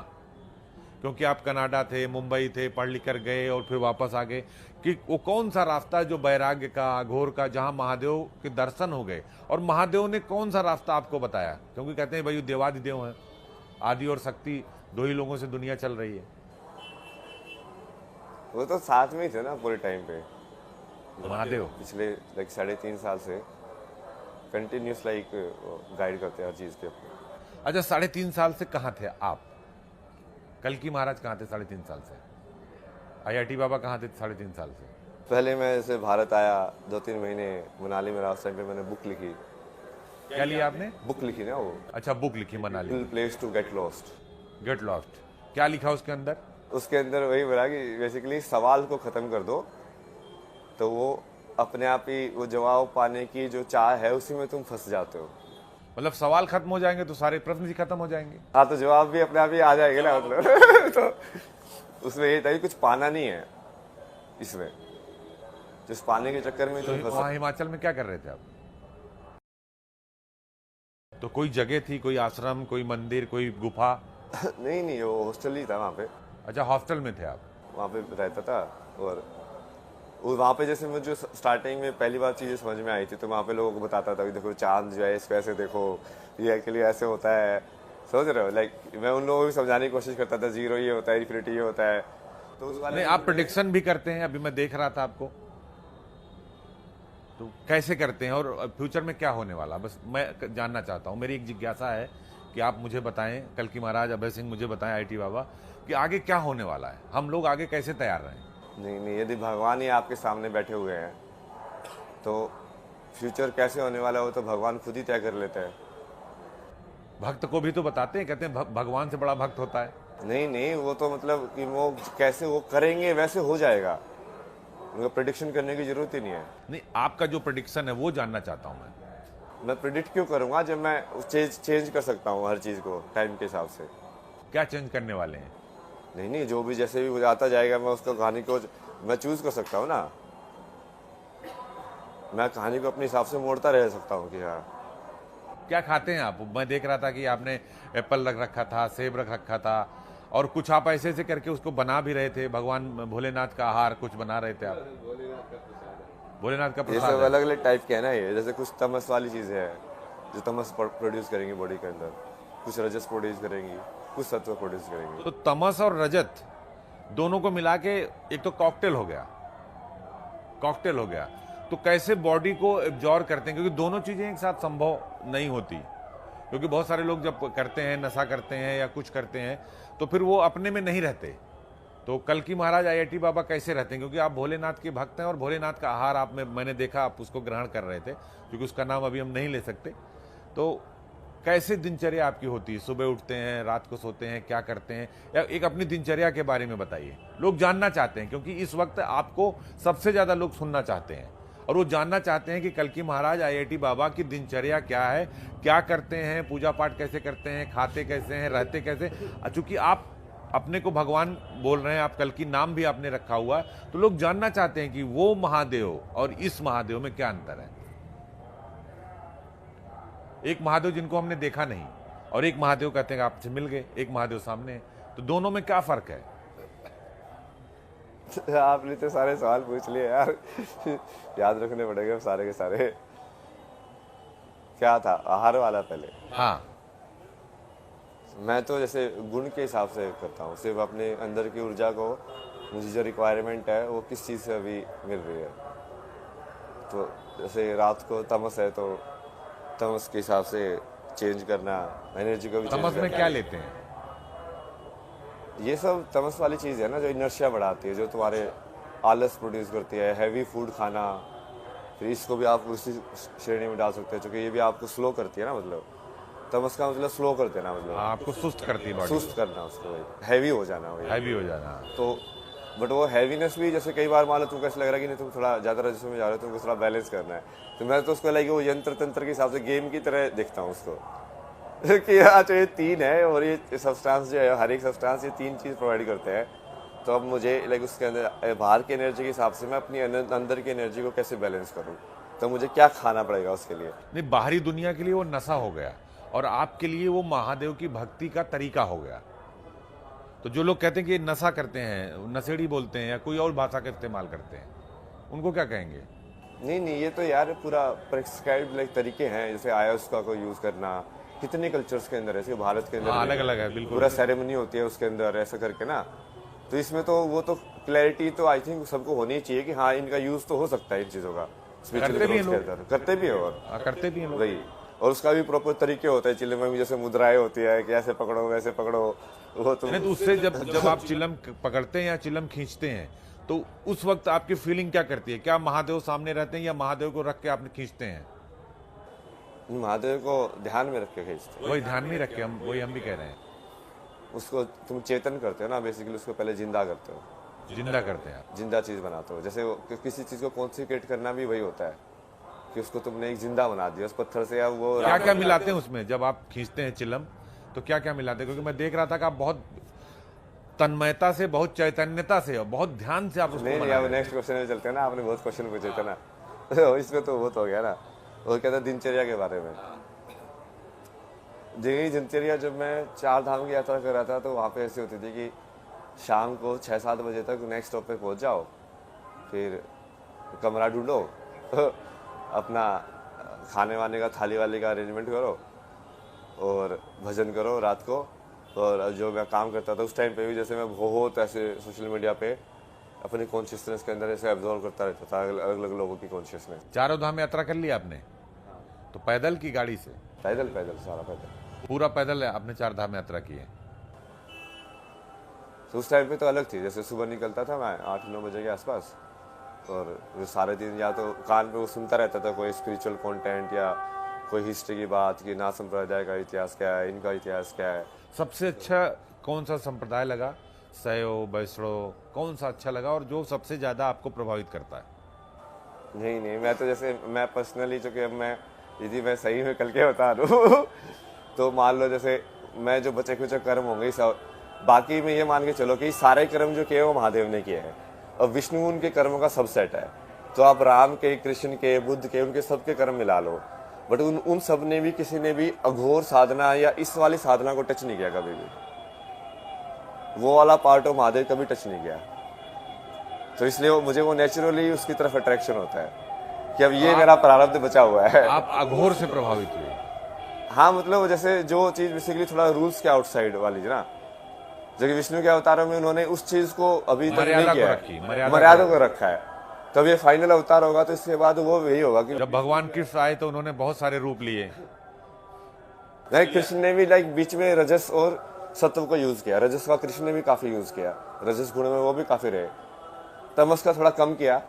Speaker 1: क्योंकि आप कनाडा थे, मुंबई थे, पढ़ लिख कर गए और फिर वापस आ गए, कि वो कौन सा रास्ता जो वैराग्य का, अघोर का, जहाँ महादेव के दर्शन हो गए, और महादेव ने कौन सा रास्ता आपको बताया? क्योंकि कहते हैं भाई देवादिदेव हैं, आदि और शक्ति दो ही लोगों से दुनिया चल रही है।
Speaker 2: वो तो साथ में ही थे ना पूरे टाइम पे,
Speaker 1: महादेव
Speaker 2: पिछले लाइक 3.5 साल से कंटिन्यूस लाइक गाइड करते हैं हर चीज के ऊपर।
Speaker 1: अच्छा 3.5 साल से कहाँ थे आप? कल्की महाराज कहाँ थे 3.5 साल से? IIT बाबा कहाँ थे 3.5 साल से?
Speaker 2: पहले मैं जैसे भारत आया 2-3 महीने मनाली में रहा, उस टाइम पे मैंने बुक लिखी।
Speaker 1: क्या लिया आपने?
Speaker 2: बुक लिखी ना वो।
Speaker 1: अच्छा बुक लिखी Manali,
Speaker 2: place to get lost.
Speaker 1: Get lost, क्या लिखा उसके अंदर?
Speaker 2: उसके अंदर वही बोला कि बेसिकली सवाल को खत्म कर दो, तो वो अपने आप ही वो जवाब पाने की जो चाह है उसी में तुम फंस जाते हो।
Speaker 1: मतलब सवाल खत्म हो जाएंगे तो सारे प्रश्न भी खत्म हो जाएंगे।
Speaker 2: हाँ, तो जवाब भी अपने आप ही आ जाएंगे ना, मतलब। तो उसमें ये था कि कुछ पाना नहीं है इसमें, जिस पाने के चक्कर में
Speaker 1: तो
Speaker 2: तुम
Speaker 1: वहाँ हिमाचल में क्या कर रहे थे आप? तो कोई जगह थी, कोई आश्रम, कोई मंदिर, कोई गुफा?
Speaker 2: नहीं, वो हॉस्टल ही था वहाँ पे।
Speaker 1: अच्छा हॉस्टल में थे आप?
Speaker 2: वहाँ पे रहता था, और वहाँ पे जैसे मुझे स्टार्टिंग में पहली बार चीज़ें समझ में आई थी, तो वहाँ पे लोगों को बताता था कि देखो चांद जो है इसको ऐसे देखो, ये एक्चुअली ऐसे होता है, समझ रहे हो। लाइक मैं उन लोगों को भी समझाने की कोशिश करता था, जीरो ये होता है, इन्फिनिटी ये होता है। तो उस वाले
Speaker 1: नहीं, आप प्रेडिक्शन भी करते हैं, अभी मैं देख रहा था आपको, तो कैसे करते हैं और फ्यूचर में क्या होने वाला, बस मैं जानना चाहता हूँ। मेरी एक जिज्ञासा है कि आप मुझे बताएं, कल्की महाराज, अभय सिंह मुझे बताएं, IIT बाबा, कि आगे क्या होने वाला है, हम लोग आगे कैसे तैयार रहें?
Speaker 2: नहीं, यदि भगवान ही आपके सामने बैठे हुए हैं तो फ्यूचर कैसे होने वाला हो तो भगवान खुद ही तय कर लेते हैं।
Speaker 1: भक्त को भी तो बताते हैं, कहते हैं भगवान से बड़ा भक्त होता है।
Speaker 2: नहीं, वो तो मतलब कि वो कैसे वो करेंगे वैसे हो जाएगा, उनका प्रेडिक्शन करने की जरूरत ही नहीं है।
Speaker 1: नहीं, आपका जो प्रेडिक्शन है वो जानना चाहता हूँ
Speaker 2: मैं प्रेडिक्ट क्यों करूंगा जब मैं चेंज कर सकता हूँ हर चीज को टाइम के हिसाब से।
Speaker 1: क्या चेंज करने वाले हैं?
Speaker 2: नहीं, जो भी जैसे भी आता जाएगा मैं उसका कहानी को मैं चूज कर सकता हूँ ना, मैं कहानी को अपने हिसाब से मोड़ता रह सकता हूँ कि हाँ।
Speaker 1: क्या खाते हैं आप? मैं देख रहा था कि आपने एप्पल रख रखा था, सेब रख रखा था, और कुछ आप ऐसे ऐसे करके उसको बना भी रहे थे, भगवान भोलेनाथ का आहार कुछ बना रहे थे आप। भोलेनाथ का
Speaker 2: ये
Speaker 1: प्रसाद
Speaker 2: सब
Speaker 1: है।
Speaker 2: अलग अलग टाइप के है ना, ये जैसे कुछ तमस वाली चीजें है जो तमस प्रोड्यूस करेंगी बॉडी के अंदर, कुछ रजस प्रोड्यूस करेंगी, कुछ सत्व प्रोड्यूस करेंगी।
Speaker 1: तो तमस और रजत दोनों को मिला के एक तो कॉकटेल हो गया, कॉकटेल हो गया। तो कैसे बॉडी को एब्जॉर्ब करते हैं, क्योंकि दोनों चीजें एक साथ संभव नहीं होती, क्योंकि बहुत सारे लोग जब करते हैं, नशा करते हैं या कुछ करते हैं, तो फिर वो अपने में नहीं रहते, तो कल्कि महाराज आईआईटी बाबा कैसे रहते हैं, क्योंकि आप भोलेनाथ के भक्त हैं और भोलेनाथ का आहार आप में मैंने देखा आप उसको ग्रहण कर रहे थे, क्योंकि उसका नाम अभी हम नहीं ले सकते। तो कैसे दिनचर्या आपकी होती है, सुबह उठते हैं, रात को सोते हैं, क्या करते हैं, या एक अपनी दिनचर्या के बारे में बताइए। लोग जानना चाहते हैं, क्योंकि इस वक्त आपको सबसे ज्यादा लोग सुनना चाहते हैं और वो जानना चाहते हैं कि कल्कि महाराज आईआईटी बाबा की दिनचर्या क्या है, क्या करते हैं, पूजा पाठ कैसे करते हैं, खाते कैसे हैं, रहते कैसे। चूंकि आप अपने को भगवान बोल रहे हैं, आप कल्कि नाम भी आपने रखा हुआ है, तो लोग जानना चाहते हैं कि वो महादेव और इस महादेव में क्या अंतर है। एक महादेव जिनको हमने देखा नहीं और एक महादेव कहते हैं आपसे मिल गए, एक महादेव सामने है, तो दोनों में क्या फर्क है?
Speaker 2: आपने तो सारे सवाल पूछ लिए यार, याद रखने पड़ेंगे सारे के सारे। क्या था आहार वाला पहले?
Speaker 1: हाँ,
Speaker 2: मैं तो जैसे गुण के हिसाब से करता हूँ, सिर्फ अपने अंदर की ऊर्जा को, मुझे जो रिक्वायरमेंट है वो किस चीज़ से अभी मिल रही है। तो जैसे रात को तमस है तो तमस के हिसाब से चेंज करना, एनर्जी को भी चेंज
Speaker 1: तमस में
Speaker 2: करना।
Speaker 1: क्या लेते हैं?
Speaker 2: ये सब तमस वाली चीज़ है ना, जो इनर्शिया बढ़ाती है, जो तुम्हारे आलस प्रोड्यूस करती है, हैवी फूड खाना। फिर इसको भी आप उसी श्रेणी में डाल सकते हैं, क्योंकि ये भी आपको स्लो करती है ना, मतलब तमस का मतलब स्लो कर देना, मतलब
Speaker 1: आपको सुस्त करती है बॉडी,
Speaker 2: सुस्त करना उसको, हैवी हो जाना वही।
Speaker 1: हैवी हो जाना।
Speaker 2: तो बट वो हैवीनेस भी जैसे कई बार मान लो तुमको ऐसा लग रहा है कि नहीं तुम थोड़ा ज़्यादा रजस में जा रहे हो, तुमको थोड़ा बैलेंस करना है, तो मैं तो उसको लाइक वो यंत्र तंत्र के हिसाब से गेम की तरह देखता हूँ उसको कि अच्छा ये तीन है और ये सब्सटेंस जो है, हर एक सब्सटेंस ये तीन चीज़ प्रोवाइड करते हैं। तो अब मुझे लाइक उसके अंदर बाहर की एनर्जी के हिसाब से मैं अपनी अंदर की एनर्जी को कैसे बैलेंस करूँ, तो मुझे क्या खाना पड़ेगा उसके लिए।
Speaker 1: नहीं, बाहरी दुनिया के लिए वो नशा हो गया और आपके लिए वो महादेव की भक्ति का तरीका हो गया। तो जो लोग कहते हैं कि ये नशा करते हैं, नशेड़ी बोलते हैं या कोई और भाषा का इस्तेमाल करते हैं, उनको क्या कहेंगे?
Speaker 2: नहीं, ये तो यार पूरा प्रेस्क्राइब्ड लाइक तरीके हैं, जैसे आयुष को यूज़ करना, कितने कल्चर्स के अंदर है, जैसे भारत के अंदर
Speaker 1: अलग अलग है, बिल्कुल
Speaker 2: पूरा सेरेमनी होती है उसके अंदर ऐसा करके ना। तो इसमें तो वो तो क्लैरिटी तो आई थिंक सबको होनी चाहिए कि हाँ इनका यूज तो हो सकता है इन चीज़ों का,
Speaker 1: करते भी हैं लोग,
Speaker 2: करते भी है और
Speaker 1: करते भी हैं लोग
Speaker 2: वही। और उसका भी प्रॉपर तरीके होता है, चिल्लम में भी जैसे मुद्राएं होती है कि ऐसे पकड़ो वैसे पकड़ो, वो तो
Speaker 1: नहीं, तो उससे जब आप चिलम पकड़ते हैं या चिलम खींचते हैं तो उस वक्त आपकी फीलिंग क्या करती है? क्या महादेव सामने रहते हैं या महादेव को रख के आप खींचते हैं?
Speaker 2: महादेव को ध्यान में रख के खींचते हैं।
Speaker 1: वही ध्यान में रख के हम भी कह रहे हैं।
Speaker 2: उसको तुम चेतन करते हो ना, बेसिकली उसको पहले जिंदा करते हो,
Speaker 1: जिंदा करते हैं,
Speaker 2: जिंदा चीज बनाते हो। जैसे किसी चीज को कॉन्सेंट्रेट करना भी वही होता है कि उसको तुमने एक जिंदा बना दिया उस पत्थर से, या वो
Speaker 1: क्या क्या मिलाते हैं उसमें जब आप खींचते हैं चिलम, तो क्या क्या मिलाते हैं? क्योंकि मैं देख रहा था कि आप बहुत तन्मयता से, बहुत चैतन्यता से और बहुत ध्यान से आप उसको
Speaker 2: नहीं, अब नेक्स्ट क्वेश्चन में चलते हैं ना, आपने बहुत क्वेश्चन पूछे थे ना तो इसमें तो बहुत हो गया ना। वो कहता है दिनचर्या के बारे में। यही दिनचर्या जब मैं 4 धाम की यात्रा कर रहा था तो वहाँ पे ऐसी होती थी कि शाम को 6-7 बजे तक नेक्स्ट स्टॉप पे पहुँच जाओ, फिर कमरा ढूंढो अपना खाने वाने का थाली वाली का अरेंजमेंट करो और भजन करो रात को। और जो मैं काम करता था उस टाइम पे भी, जैसे मैं बहुत ऐसे सोशल मीडिया पे अपनी कॉन्शियसनेस के अंदर ऐसे एब्जॉर्व करता रहता था अलग अलग लोगों की कॉन्शियसनेस।
Speaker 1: 4 धाम यात्रा कर ली आपने? तो पैदल की गाड़ी से?
Speaker 2: पैदल सारा पैदल,
Speaker 1: पूरा पैदल है आपने 4 धाम यात्रा की है?
Speaker 2: तो उस टाइम पे तो अलग थी, जैसे सुबह निकलता था मैं 8-9 बजे के आसपास, और सारे दिन या तो कान पे वो सुनता रहता था कोई स्पिरिचुअल कंटेंट या कोई हिस्ट्री की बात कि ना संप्रदाय का इतिहास क्या है, इनका इतिहास क्या है।
Speaker 1: सबसे अच्छा कौन सा संप्रदाय लगा? शैव, वैष्णव, कौन सा अच्छा लगा और जो सबसे ज्यादा आपको प्रभावित करता है?
Speaker 2: नहीं, मैं तो जैसे मैं पर्सनली, चूंकि अब मैं यदि मैं सही में कल के बता दूँ तो मान लो जैसे मैं जो बचे कुछ कर्म होंगे सब, बाकी में ये मान के चलो कि सारे कर्म जो किए वो महादेव ने किए हैं और विष्णु उनके कर्मों का सबसेट है। तो आप राम के, कृष्ण के, बुद्ध के, उनके सबके कर्म मिला लो, बट उन सब ने भी, किसी ने भी अघोर साधना या इस वाली साधना को टच नहीं किया कभी भी। वो वाला पार्ट ऑफ महादेव कभी टच नहीं किया। तो इसलिए मुझे वो नेचुरली उसकी तरफ अट्रैक्शन होता है कि अब ये मेरा प्रारब्ध बचा हुआ है।
Speaker 1: आप अघोर से प्रभावित हुए?
Speaker 2: हाँ, मतलब जैसे जो चीज बेसिकली थोड़ा रूल्स के आउटसाइड वाली ना, जो कि विष्णु के अवतारों में उन्होंने उस चीज को अभी तक नहीं किया, मर्यादा को रखा है। तब ये फाइनल अवतार होगा तो इसके बाद वो यही होगा कि
Speaker 1: जब भगवान कृष्ण आए तो उन्होंने बहुत सारे रूप लिए।
Speaker 2: कृष्ण ने भी लाइक बीच में रजस और सत्व को यूज किया, रजस का कृष्ण ने भी काफी यूज किया, रजस गुण में वो भी काफी रहे, तमस का थोड़ा कम किया।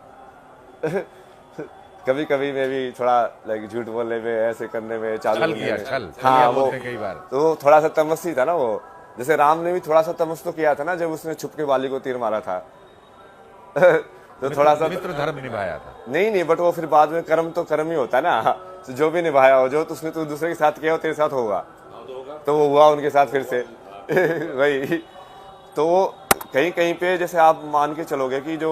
Speaker 2: कभी कभी मैं भी थोड़ा लाइक झूठ बोलने में, ऐसे करने में, चालू
Speaker 1: छल
Speaker 2: करने
Speaker 1: किया,
Speaker 2: में।
Speaker 1: छल
Speaker 2: हाँ वो
Speaker 1: बोलते हैं कई बार।
Speaker 2: तो थोड़ा सा तमस ही था ना वो, जैसे राम ने भी थोड़ा सा तमस तो किया था ना जब उसने छुप के बाली को तीर मारा था। तो थोड़ा सा
Speaker 1: मित्र धर्म निभाया था।
Speaker 2: नहीं, बट वो फिर बाद में कर्म तो कर्म ही होता है ना, तो जो भी निभाया हो, जो उसने तो दूसरे के साथ किया हो तेरे साथ होगा, तो वो हुआ उनके साथ फिर से। वही तो कहीं कहीं पे जैसे आप मान के चलोगे कि जो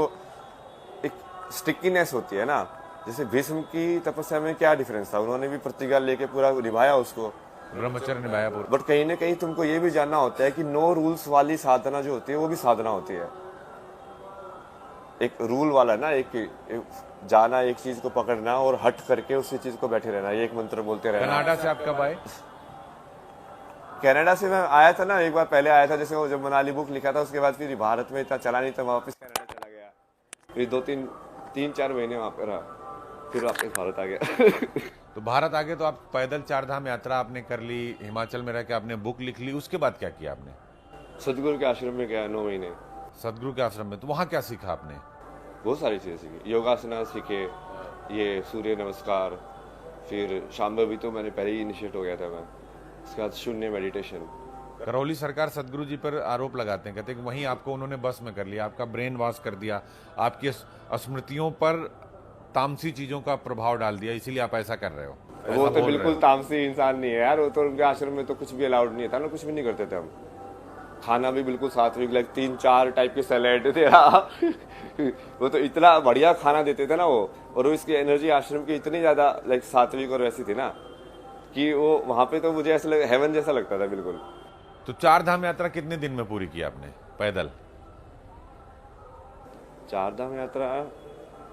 Speaker 2: एक स्टिकीनेस होती है ना, जैसे भीष्म की तपस्या में क्या डिफरेंस था, उन्होंने भी प्रतिज्ञा लेके पूरा निभाया उसको,
Speaker 1: ब्रह्मचर्य निभाया पूरा।
Speaker 2: बट कहीं ना कहीं तुमको ये भी जानना होता है कि नो रूल्स वाली साधना जो होती है वो भी साधना होती है। एक रूल वाला ना, एक जाना, एक चीज को पकड़ना और हट करके उसी चीज को बैठे रहना, एक मंत्र बोलते रहना।
Speaker 1: कनाडा से आप कब आए?
Speaker 2: कनाडा से मैं आया था ना, एक बार पहले आया था, जैसे वो जब मनाली बुक लिखा था उसके बाद फिर भारत में इतना चला नहीं था, वापस कनाडा चला गया, फिर 2-3-4 महीने वहां पे रहा, फिर वापस भारत आ गया।
Speaker 1: तो भारत आ गए तो आप पैदल 4 धाम यात्रा आपने कर ली, हिमाचल में रह के आपने बुक लिख ली, उसके बाद क्या किया आपने?
Speaker 2: सदगुरु के आश्रम में गया 9 महीने।
Speaker 1: सदगुरु के आश्रम में, तो वहां क्या सीखा आपने?
Speaker 2: बहुत सारी चीजें सीखी, योगासना सीखे, ये सूर्य नमस्कार, फिर शांभवी तो मैंने पहले ही इनिशिएट हो गया था मैं, उसके बाद शून्य मेडिटेशन।
Speaker 1: करौली सरकार सदगुरु जी पर आरोप लगाते हैं, कहते हैं कि वहीं आपको उन्होंने बस में कर लिया, आपका ब्रेन वॉश कर दिया, आपकी स्मृतियों पर तामसी चीजों का प्रभाव डाल दिया, इसीलिए आप ऐसा कर रहे हो।
Speaker 2: वो तो बिल्कुल तामसी इंसान नहीं है यार, वो तो उनके आश्रम में तो कुछ भी अलाउड नहीं था ना, कुछ भी नहीं करते थे हम, खाना भी बिल्कुल सात्विक, लाइक 3-4 टाइप के सैलेड थे। वो तो इतना बढ़िया खाना देते थे ना वो, और उसकी एनर्जी आश्रम की इतनी ज्यादा लाइक सात्विक और वैसी थी ना कि वो वहां पे तो मुझे ऐसा हेवन जैसा लगता था बिल्कुल।
Speaker 1: तो 4 धाम यात्रा कितने दिन में पूरी की आपने पैदल?
Speaker 2: 4 धाम यात्रा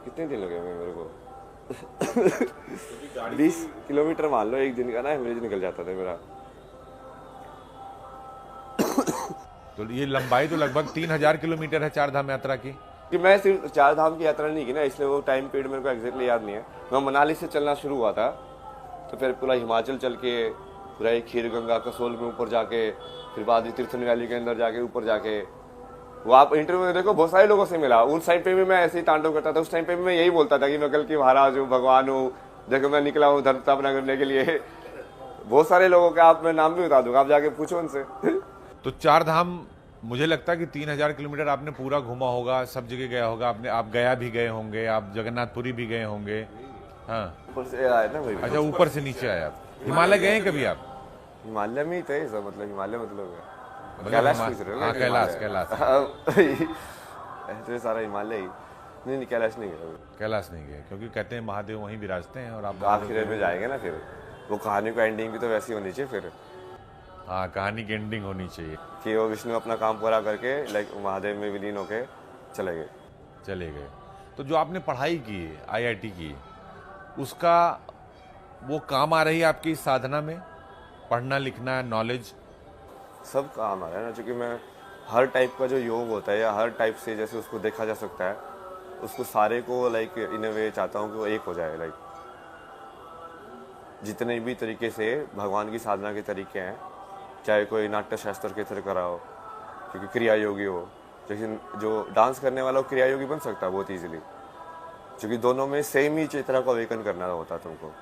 Speaker 2: कितने दिन लगे होंगे मेरे को? 20 किलोमीटर मान लो एक दिन का ना एवरेज निकल जाता था मेरा।
Speaker 1: तो ये लंबाई तो लगभग 3000 किलोमीटर है 4 धाम यात्रा की।
Speaker 2: कि मैं सिर्फ 4 धाम की यात्रा नहीं की ना, इसलिए वो टाइम पीरियड मेरे को एग्जैक्टली याद नहीं है। मैं मनाली से चलना शुरू हुआ था, तो फिर पूरा हिमाचल चल के, पूरा एक खीर गंगा कसोल में ऊपर जाके, फिर बाद में तीर्थन वैली के अंदर जाके ऊपर जाके, वो आप इंटरव्यू में देखो बहुत सारे लोगों से मिला। उस टाइम पे भी मैं ऐसे ही तांडव करता था, उस टाइम पे भी मैं यही बोलता था कि मैं कल की महाराज हूँ, भगवान हूँ, देखो मैं निकला हूँ धर्म स्थापना करने के लिए। बहुत सारे लोगों के आप मैं नाम भी बता दूंगा, आप जाके पूछो उनसे।
Speaker 1: तो 4 धाम मुझे लगता है कि 3000 किलोमीटर आपने पूरा घूमा होगा, सब जगह गया होगा आपने, आप गया भी गए होंगे, आप जगन्नाथपुरी भी गए होंगे। हाँ,
Speaker 2: ऊपर से आया ना भाई।
Speaker 1: अच्छा, ऊपर से नीचे आए आप। हिमालय गए हैं कभी आप?
Speaker 2: हिमालय में ही थे सब, मतलब हिमालय मतलब
Speaker 1: कैलाश
Speaker 2: पूछ रहे हो ना?
Speaker 1: हाँ, कैलाश कैलाश
Speaker 2: ऐसे सारा हिमालय ही नहीं, कैलाश नहीं गया।
Speaker 1: कैलाश नहीं गए क्योंकि कहते हैं महादेव वहीं विराजते हैं और आप
Speaker 2: आखिर में जाएंगे ना, फिर वो कहानी को एंडिंग भी तो वैसी होनी चाहिए फिर।
Speaker 1: हाँ, कहानी की एंडिंग होनी चाहिए
Speaker 2: कि वो विष्णु अपना काम पूरा करके लाइक महादेव में विलीन होके चले गए।
Speaker 1: तो जो आपने पढ़ाई की, IIT की, उसका वो काम आ रही है आपकी इस साधना में? पढ़ना लिखना, नॉलेज
Speaker 2: सब काम आ रहा है ना, क्योंकि मैं हर टाइप का जो योग होता है या हर टाइप से जैसे उसको देखा जा सकता है, उसको सारे को लाइक इन अ वे चाहता हूँ कि वो एक हो जाए। लाइक जितने भी तरीके से भगवान की साधना के तरीके हैं, चाहे कोई नाट्य शास्त्र के तरह करा हो, क्योंकि क्रिया योगी हो, लेकिन जो डांस करने वाला वो क्रिया योगी बन सकता है बहुत ईजिली, क्योंकि दोनों में सेम ही चेतना को अवेकन करना होता है तुमको।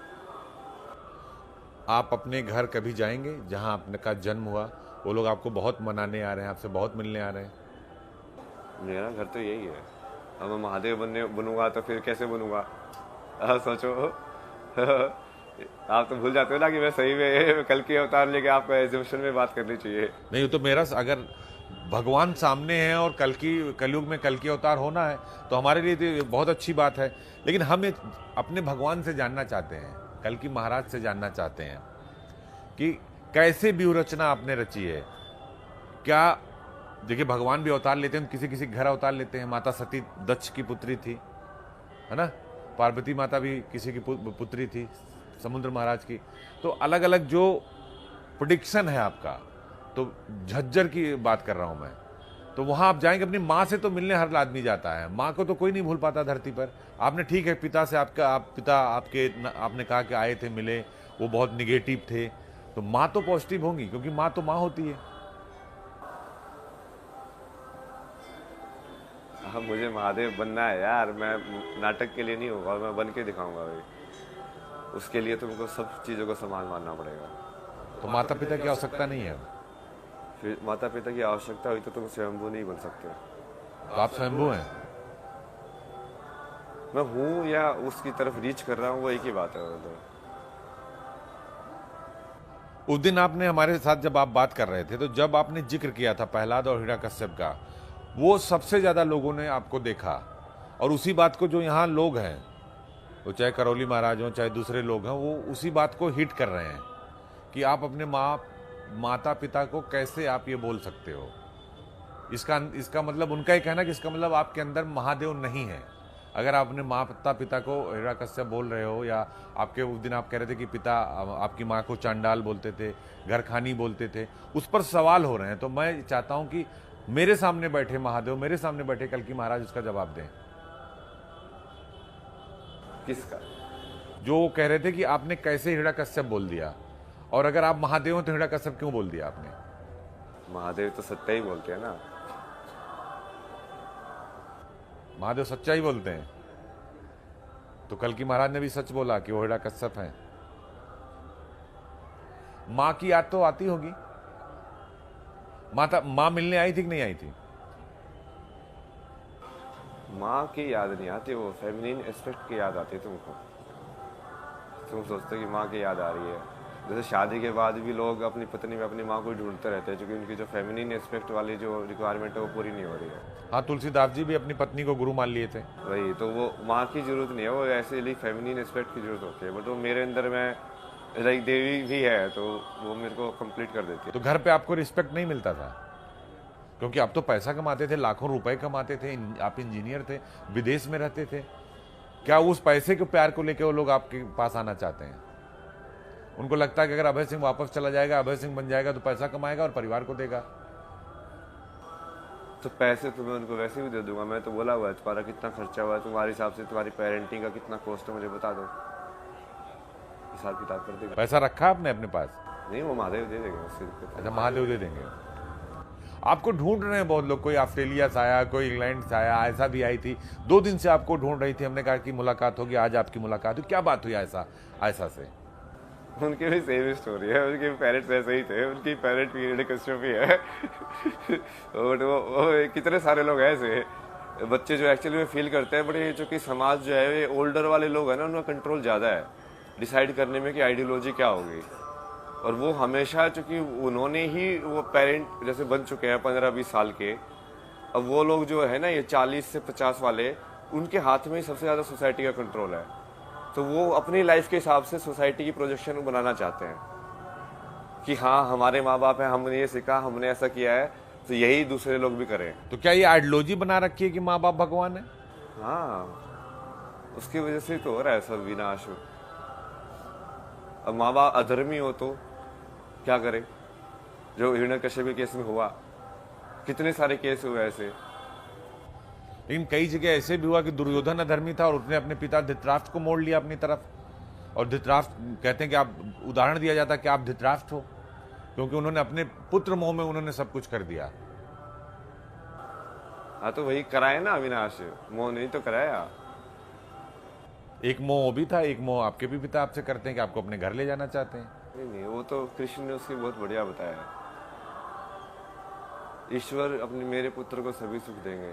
Speaker 1: आप अपने घर कभी जाएंगे जहां आपका जन्म हुआ? वो लोग आपको बहुत मनाने आ रहे हैं, आपसे बहुत मिलने आ रहे हैं।
Speaker 2: मेरा घर तो यही है। अब मैं महादेव बनूंगा तो फिर कैसे बनूंगा? सोचो। आप तो भूल जाते हो ना कि मैं सही में कल के अवतार लेके आपको एग्जीबिशन में बात करनी चाहिए।
Speaker 1: नहीं, तो मेरा अगर भगवान सामने है और कलयुग में कल की अवतार होना है तो हमारे लिए तो बहुत अच्छी बात है, लेकिन हम अपने भगवान से जानना चाहते हैं, कल की महाराज से जानना चाहते हैं कि कैसे व्यूह रचना आपने रची है। क्या देखिए, भगवान भी अवतार लेते हैं, किसी किसी घर अवतार लेते हैं। माता सती दक्ष की पुत्री थी, है ना, पार्वती माता भी किसी की पुत्री थी, समुद्र महाराज की। तो अलग अलग जो प्रेडिक्शन है आपका, तो झज्जर की बात कर रहा हूं मैं, तो वहां आप जाएंगे, अपनी माँ से तो मिलने हर आदमी जाता है, माँ को तो कोई नहीं भूल पाता धरती पर। आपने ठीक है, पिता से पिता आपने कहा कि आए थे, मिले, वो बहुत निगेटिव थे, तो माँ तो पॉजिटिव होंगी क्योंकि माँ तो माँ होती है।
Speaker 2: हाँ, मुझे महादेव बनना है यार। मैं नाटक के लिए नहीं होगा, मैं बन के दिखाऊंगा भाई। उसके लिए तुमको सब चीज़ों को सम्मान मानना पड़ेगा।
Speaker 1: तो माता पिता की आवश्यकता नहीं है?
Speaker 2: फिर माता पिता की आवश्यकता हुई तो तुम स्वयंभू नहीं बन सकते।
Speaker 1: तो आप स्वयंभू हैं?
Speaker 2: मैं हूँ या उसकी तरफ रीच कर रहा हूँ, वो एक ही बात है। वो तो
Speaker 1: उस दिन आपने हमारे साथ जब आप बात कर रहे थे, तो जब आपने जिक्र किया था प्रहलाद और हिरण्यकश्यप का, वो सबसे ज्यादा लोगों ने आपको देखा। और उसी बात को जो यहाँ लोग हैं, वो चाहे करौली महाराज हो चाहे दूसरे लोग हैं, वो उसी बात को हिट कर रहे हैं कि आप अपने माता पिता को कैसे आप ये बोल सकते हो। इसका मतलब उनका ही कहना कि इसका मतलब आपके अंदर महादेव नहीं है। अगर आप अपने माता पिता को हिरण्यकश्यप बोल रहे हो, या आपके उस दिन आप कह रहे थे कि पिता आपकी माँ को चांडाल बोलते थे, घरखानी बोलते थे, उस पर सवाल हो रहे हैं। तो मैं चाहता हूं कि मेरे सामने बैठे महादेव, मेरे सामने बैठे कल्कि महाराज उसका जवाब दें।
Speaker 2: किसका?
Speaker 1: जो वो कह रहे थे कि आपने कैसे हिरण्यकश्यप बोल दिया, और अगर आप महादेव हो तो हिरण्यकश्यप क्यों बोल दिया आपने?
Speaker 2: महादेव तो सत्य ही बोलते हैं ना।
Speaker 1: महादेव सच्चा ही बोलते हैं, तो कल्कि महाराज ने भी सच बोला कि वो हिरण्यकश्यप हैं। मां की याद तो आती होगी, मां मिलने आई थी कि नहीं आई थी?
Speaker 2: माँ की याद नहीं आती, वो फेमिनिन एस्पेक्ट की याद आती है तुमको। तुम सोचते हो कि माँ की याद आ रही है। जैसे शादी के बाद भी लोग अपनी पत्नी में अपनी माँ को ढूंढते रहते हैं, क्योंकि उनकी जो फेमिनिन एस्पेक्ट वाली जो रिक्वायरमेंट है वो पूरी नहीं हो रही है।
Speaker 1: हाँ, तुलसीदास जी भी अपनी पत्नी को गुरु मान लिए थे।
Speaker 2: वही तो, वो माँ की जरूरत नहीं है, वो ऐसे लिए फेमिनिन एस्पेक्ट की जरूरत होती है। बट वो मेरे अंदर में लाइक देवी भी है, तो वो मेरे को कंप्लीट कर देती है।
Speaker 1: तो घर पे आपको रिस्पेक्ट नहीं मिलता था? क्योंकि आप तो पैसा कमाते थे, लाखों रुपए कमाते थे, आप इंजीनियर थे, विदेश में रहते थे। क्या उस पैसे के प्यार को लेकर वो लोग आपके पास आना चाहते हैं? उनको लगता है कि अगर अभय सिंह वापस चला जाएगा, अभय सिंह बन जाएगा, तो पैसा कमाएगा और परिवार को देगा।
Speaker 2: तो पैसे तो मैं उनको वैसे भी दे दूंगा। मैं तो बोला हुआ है, तुम्हारा कितना खर्चा हुआ है, तुम्हारे हिसाब से तुम्हारी पेरेंटिंग का कितना कॉस्ट है, मुझे बता दो, हिसाब किताब कर देगा।
Speaker 1: पैसा रखा आपने अपने पास?
Speaker 2: नहीं, वो महादेव दे देंगे, उससे दिक्कत
Speaker 1: अच्छा, महादेव दे देंगे। आपको ढूंढ रहे हैं बहुत लोग, कोई ऑस्ट्रेलिया से आया, कोई इंग्लैंड से आया, ऐसा भी आई थी 2 दिन से आपको ढूंढ रही थी। हमने कहा कि मुलाकात होगी, आज आपकी मुलाकात हुई। क्या बात हुई ऐसा से?
Speaker 2: उनकी भी सेम स्टोरी है। उनके पेरेंट्स वैसे ही थे, उनकी पेरेंट भी हिरण्यकश्यप ही है। और वो कितने सारे लोग ऐसे बच्चे जो एक्चुअली में फील करते हैं, बट ये जो कि समाज जो है, ये ओल्डर वाले लोग हैं ना, उनका कंट्रोल ज़्यादा है डिसाइड करने में कि आइडियोलॉजी क्या होगी। और वो हमेशा, चूंकि उन्होंने ही वो पेरेंट जैसे बन चुके हैं 15-20 साल के, अब वो लोग जो है ना, ये 40 से 50 वाले, उनके हाथ में ही सबसे ज़्यादा सोसाइटी का कंट्रोल है। तो वो अपनी लाइफ के हिसाब से सोसाइटी की प्रोजेक्शन बनाना चाहते हैं कि हाँ, हमारे माँ बाप हैं, हमने ये सीखा, हमने ऐसा किया है, तो यही दूसरे लोग भी करें।
Speaker 1: तो क्या ये आइडियोलॉजी बना रखी है कि माँ बाप भगवान है?
Speaker 2: हाँ, उसकी वजह से तो हो रहा है सब विनाश। अब माँ बाप अधर्मी हो तो क्या करे? जो हिरण्यकश्यप के केस में हुआ, कितने सारे केस हुए ऐसे।
Speaker 1: लेकिन कई जगह ऐसे भी हुआ कि दुर्योधन अधर्मी था और उसने अपने पिता धृतराष्ट्र को मोड़ लिया अपनी तरफ। और धृतराष्ट्र कहते हैं कि आप, उदाहरण दिया जाता है कि आप धृतराष्ट्र हो, क्योंकि उन्होंने अपने पुत्र मोह में उन्होंने सब कुछ कर दिया।
Speaker 2: हाँ, तो वही कराया ना अविनाश, मोह नहीं तो कराया।
Speaker 1: एक मोह भी था, एक मोह आपके भी पिता आपसे करते हैं कि आपको अपने घर ले जाना चाहते हैं।
Speaker 2: नहीं, वो तो कृष्ण ने उसकी बहुत बढ़िया बताया है। ईश्वर अपने मेरे पुत्र को सभी सुख देंगे,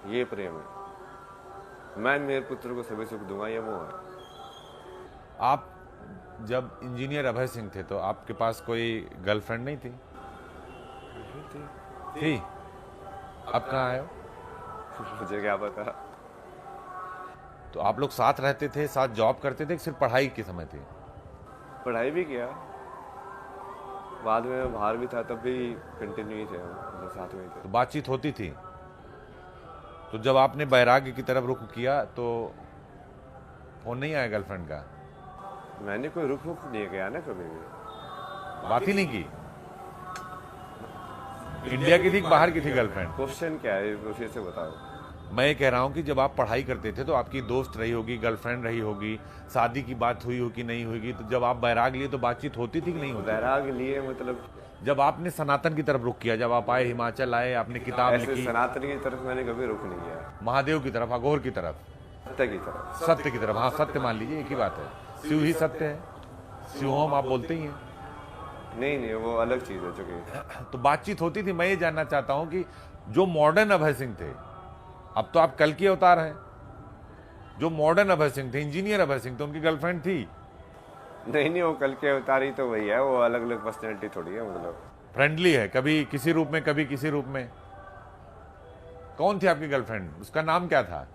Speaker 2: ये प्रेम है। मैं मेरे पुत्र को सभी सुख दूंगा, ये मोह है।
Speaker 1: आप जब इंजीनियर अभय सिंह थे तो आपके पास कोई गर्लफ्रेंड नहीं थी? थी? आप कहाँ आए हो?
Speaker 2: मुझे क्या पता।
Speaker 1: तो आप लोग साथ रहते थे, साथ जॉब करते थे, कि सिर्फ पढ़ाई के समय थी?
Speaker 2: पढ़ाई भी किया, बाद में मैं बाहर भी था, तब भी कंटिन्यू ही थे हम, मतलब साथ में ही थे।
Speaker 1: तो बातचीत होती थी? तो जब आपने वैराग्य की तरफ रुख किया तो फोन नहीं आया गर्लफ्रेंड का?
Speaker 2: मैंने कोई रुख नहीं किया ना कभी भी।
Speaker 1: बात ही नहीं की? इंडिया की थी कि बाहर की थी गर्लफ्रेंड?
Speaker 2: क्वेश्चन क्या है, फिर से बताओ।
Speaker 1: मैं ये कह रहा हूँ कि जब आप पढ़ाई करते थे तो आपकी दोस्त रही होगी, गर्लफ्रेंड रही होगी, शादी की बात हुई होगी नहीं होगी, तो जब आप बैराग लिए तो बातचीत होती थी कि नहीं होती?
Speaker 2: बैराग लिए मतलब
Speaker 1: जब आपने सनातन की तरफ रुख किया, जब आप आए हिमाचल आए, आपने किताब
Speaker 2: ऐसे
Speaker 1: लिखी
Speaker 2: सनातन की तरफ मैंने कभी रुख नहीं किया,
Speaker 1: महादेव की तरफ, अघोर की तरफ,
Speaker 2: सत्य की तरफ।
Speaker 1: सत्य की तरफ। हाँ, सत्य मान लीजिए, एक ही बात है। शिव ही सत्य है, शिवोम आप बोलते ही हैं।
Speaker 2: नहीं नहीं, वो अलग चीज है चूंकि।
Speaker 1: तो बातचीत होती थी। मैं ये जानना चाहता हूं कि जो मॉडर्न अभय सिंह थे, अब तो आप कल के अवतार हैं, जो मॉडर्न अभय सिंह थे, इंजीनियर अभय सिंह थे, उनकी गर्लफ्रेंड थी?
Speaker 2: नहीं नहीं, वो कल के अवतार ही तो वही है, वो अलग अलग पर्सनैलिटी थोड़ी है। मतलब
Speaker 1: फ्रेंडली है, कभी किसी रूप में, कभी किसी रूप में। कौन थी आपकी गर्लफ्रेंड, उसका नाम क्या था?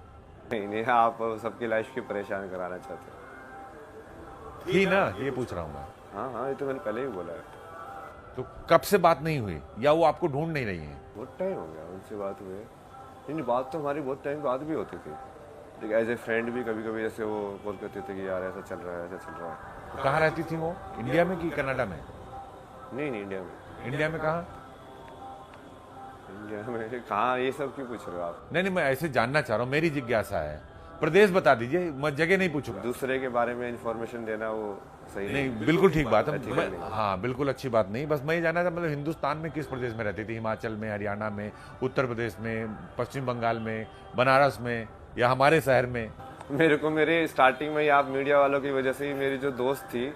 Speaker 2: नहीं नहीं, आप सबकी लाइफ की परेशान कराना चाहते हो।
Speaker 1: थी ना, ये पूछ रहा हूं मैं।
Speaker 2: हाँ हाँ, ये तो मैंने पहले ही बोला है।
Speaker 1: तो कब से बात नहीं हुई, या वो आपको ढूंढ नहीं रही है?
Speaker 2: बहुत टाइम हो गया उनसे बात हुए। नहीं, बात तो हमारी बहुत टाइम बाद भी होती थी, लेकिन एज ए फ्रेंड भी कभी कभी जैसे वो कॉल करते थे कि यार ऐसा चल रहा है, ऐसा चल रहा है।
Speaker 1: तो कहाँ रहती थी वो, इंडिया में कि कनाडा में?
Speaker 2: नहीं नहीं, इंडिया में।
Speaker 1: इंडिया में कहाँ?
Speaker 2: इंडिया में कहाँ, ये सब क्यों पूछ रहे हो आप?
Speaker 1: नहीं नहीं, मैं ऐसे जानना चाह रहा हूँ, मेरी जिज्ञासा है। प्रदेश बता दीजिए, मैं जगह नहीं पूछूंगा।
Speaker 2: दूसरे के बारे में इंफॉर्मेशन देना वो सही
Speaker 1: नहीं, बिल्कुल ठीक बात है।
Speaker 2: एथिकल नहीं।
Speaker 1: हाँ, बिल्कुल अच्छी बात नहीं। बस मैं ये जानना था, मतलब हिंदुस्तान में किस प्रदेश में रहती थी? हिमाचल में, हरियाणा में, उत्तर प्रदेश में, पश्चिम बंगाल में, बनारस में, या हमारे शहर में?
Speaker 2: मेरे को मेरे स्टार्टिंग में ही आप मीडिया वालों की वजह से ही मेरी जो दोस्त थी,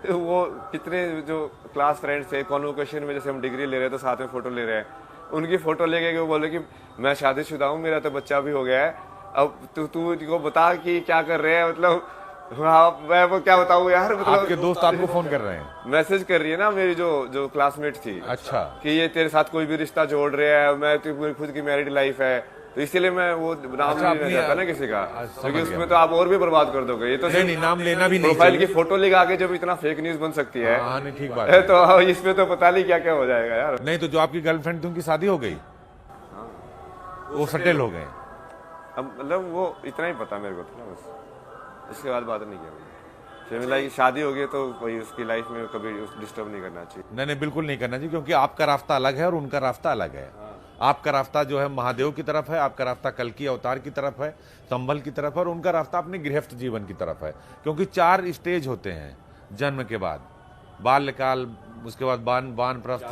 Speaker 2: वो कितने जो क्लास फ्रेंड्स थे, कॉन्वोकेशन में जैसे हम डिग्री ले रहे हैं तो साथ में फोटो ले रहे हैं, उनकी फोटो लेके वो बोले कि मैं शादीशुदा हूँ, मेरा तो बच्चा भी हो गया है, अब तू बता कि क्या कर रहे हैं। मतलब हाँ, मैं वो क्या बताऊँ यार। मतलब
Speaker 1: आपके दोस्त आपको फोन कर रहे हैं?
Speaker 2: मैसेज कर रही है ना मेरी जो क्लासमेट थी।
Speaker 1: अच्छा।
Speaker 2: कि ये तेरे साथ कोई भी रिश्ता जोड़ रहे हैं, मैं तो खुद की मैरिड लाइफ है, तो इसीलिए मैं वो नाम नहीं लेना चाहता ना किसी का, क्योंकि उसमें तो आप और भी बर्बाद कर दोगे। ये तो
Speaker 1: नहीं, नाम लेना भी नहीं।
Speaker 2: प्रोफाइल की फोटो लगा के जब इतना फेक न्यूज बन सकती है।
Speaker 1: हाँ, नहीं, ठीक बात है।
Speaker 2: तो इसमें तो पता नहीं क्या क्या हो जाएगा यार।
Speaker 1: नहीं, तो जो आपकी गर्लफ्रेंड थी उनकी शादी हो गई? वो सेटल हो गए?
Speaker 2: अब मतलब वो इतना ही पता मेरे को था ना, बस इसके बाद बात नहीं किया मैंने। फिर मिला शादी हो गई तो कोई उसकी लाइफ में कभी डिस्टर्ब नहीं करना चाहिए।
Speaker 1: नहीं, बिल्कुल नहीं करना चाहिए, क्योंकि आपका रास्ता अलग है और उनका रास्ता अलग है। आपका रास्ता जो है महादेव की तरफ है, आपका रास्ता कल्कि अवतार की तरफ है, संभल की तरफ है, और उनका रास्ता अपने गृहस्थ जीवन की तरफ है। क्योंकि 4 स्टेज होते हैं जन्म के बाद, बाल्यकाल, उसके बाद वानप्रस्थ।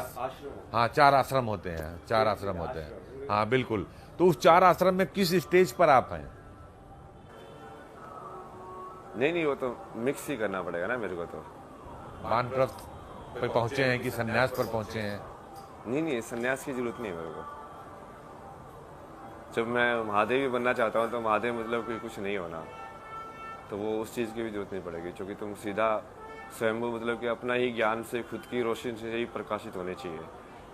Speaker 1: हाँ, 4 आश्रम होते हैं, 4 आश्रम होते हैं। हाँ बिल्कुल। तो उस 4 आश्रम में किस स्टेज पर आप हैं?
Speaker 2: नहीं, वो तो मिक्स ही करना पड़ेगा ना मेरे को। तो
Speaker 1: वानप्रस्थ पर पहुंचे हैं कि सन्यास पर पहुंचे हैं?
Speaker 2: नहीं, सन्यास की जरूरत नहीं है मेरे को। जब मैं महादेव भी बनना चाहता हूँ तो महादेव मतलब कि कुछ नहीं होना, तो वो उस चीज़ की भी जरूरत नहीं पड़ेगी, क्योंकि तुम सीधा स्वयंभू मतलब कि अपना ही ज्ञान से, खुद की रोशनी से ही प्रकाशित होने चाहिए,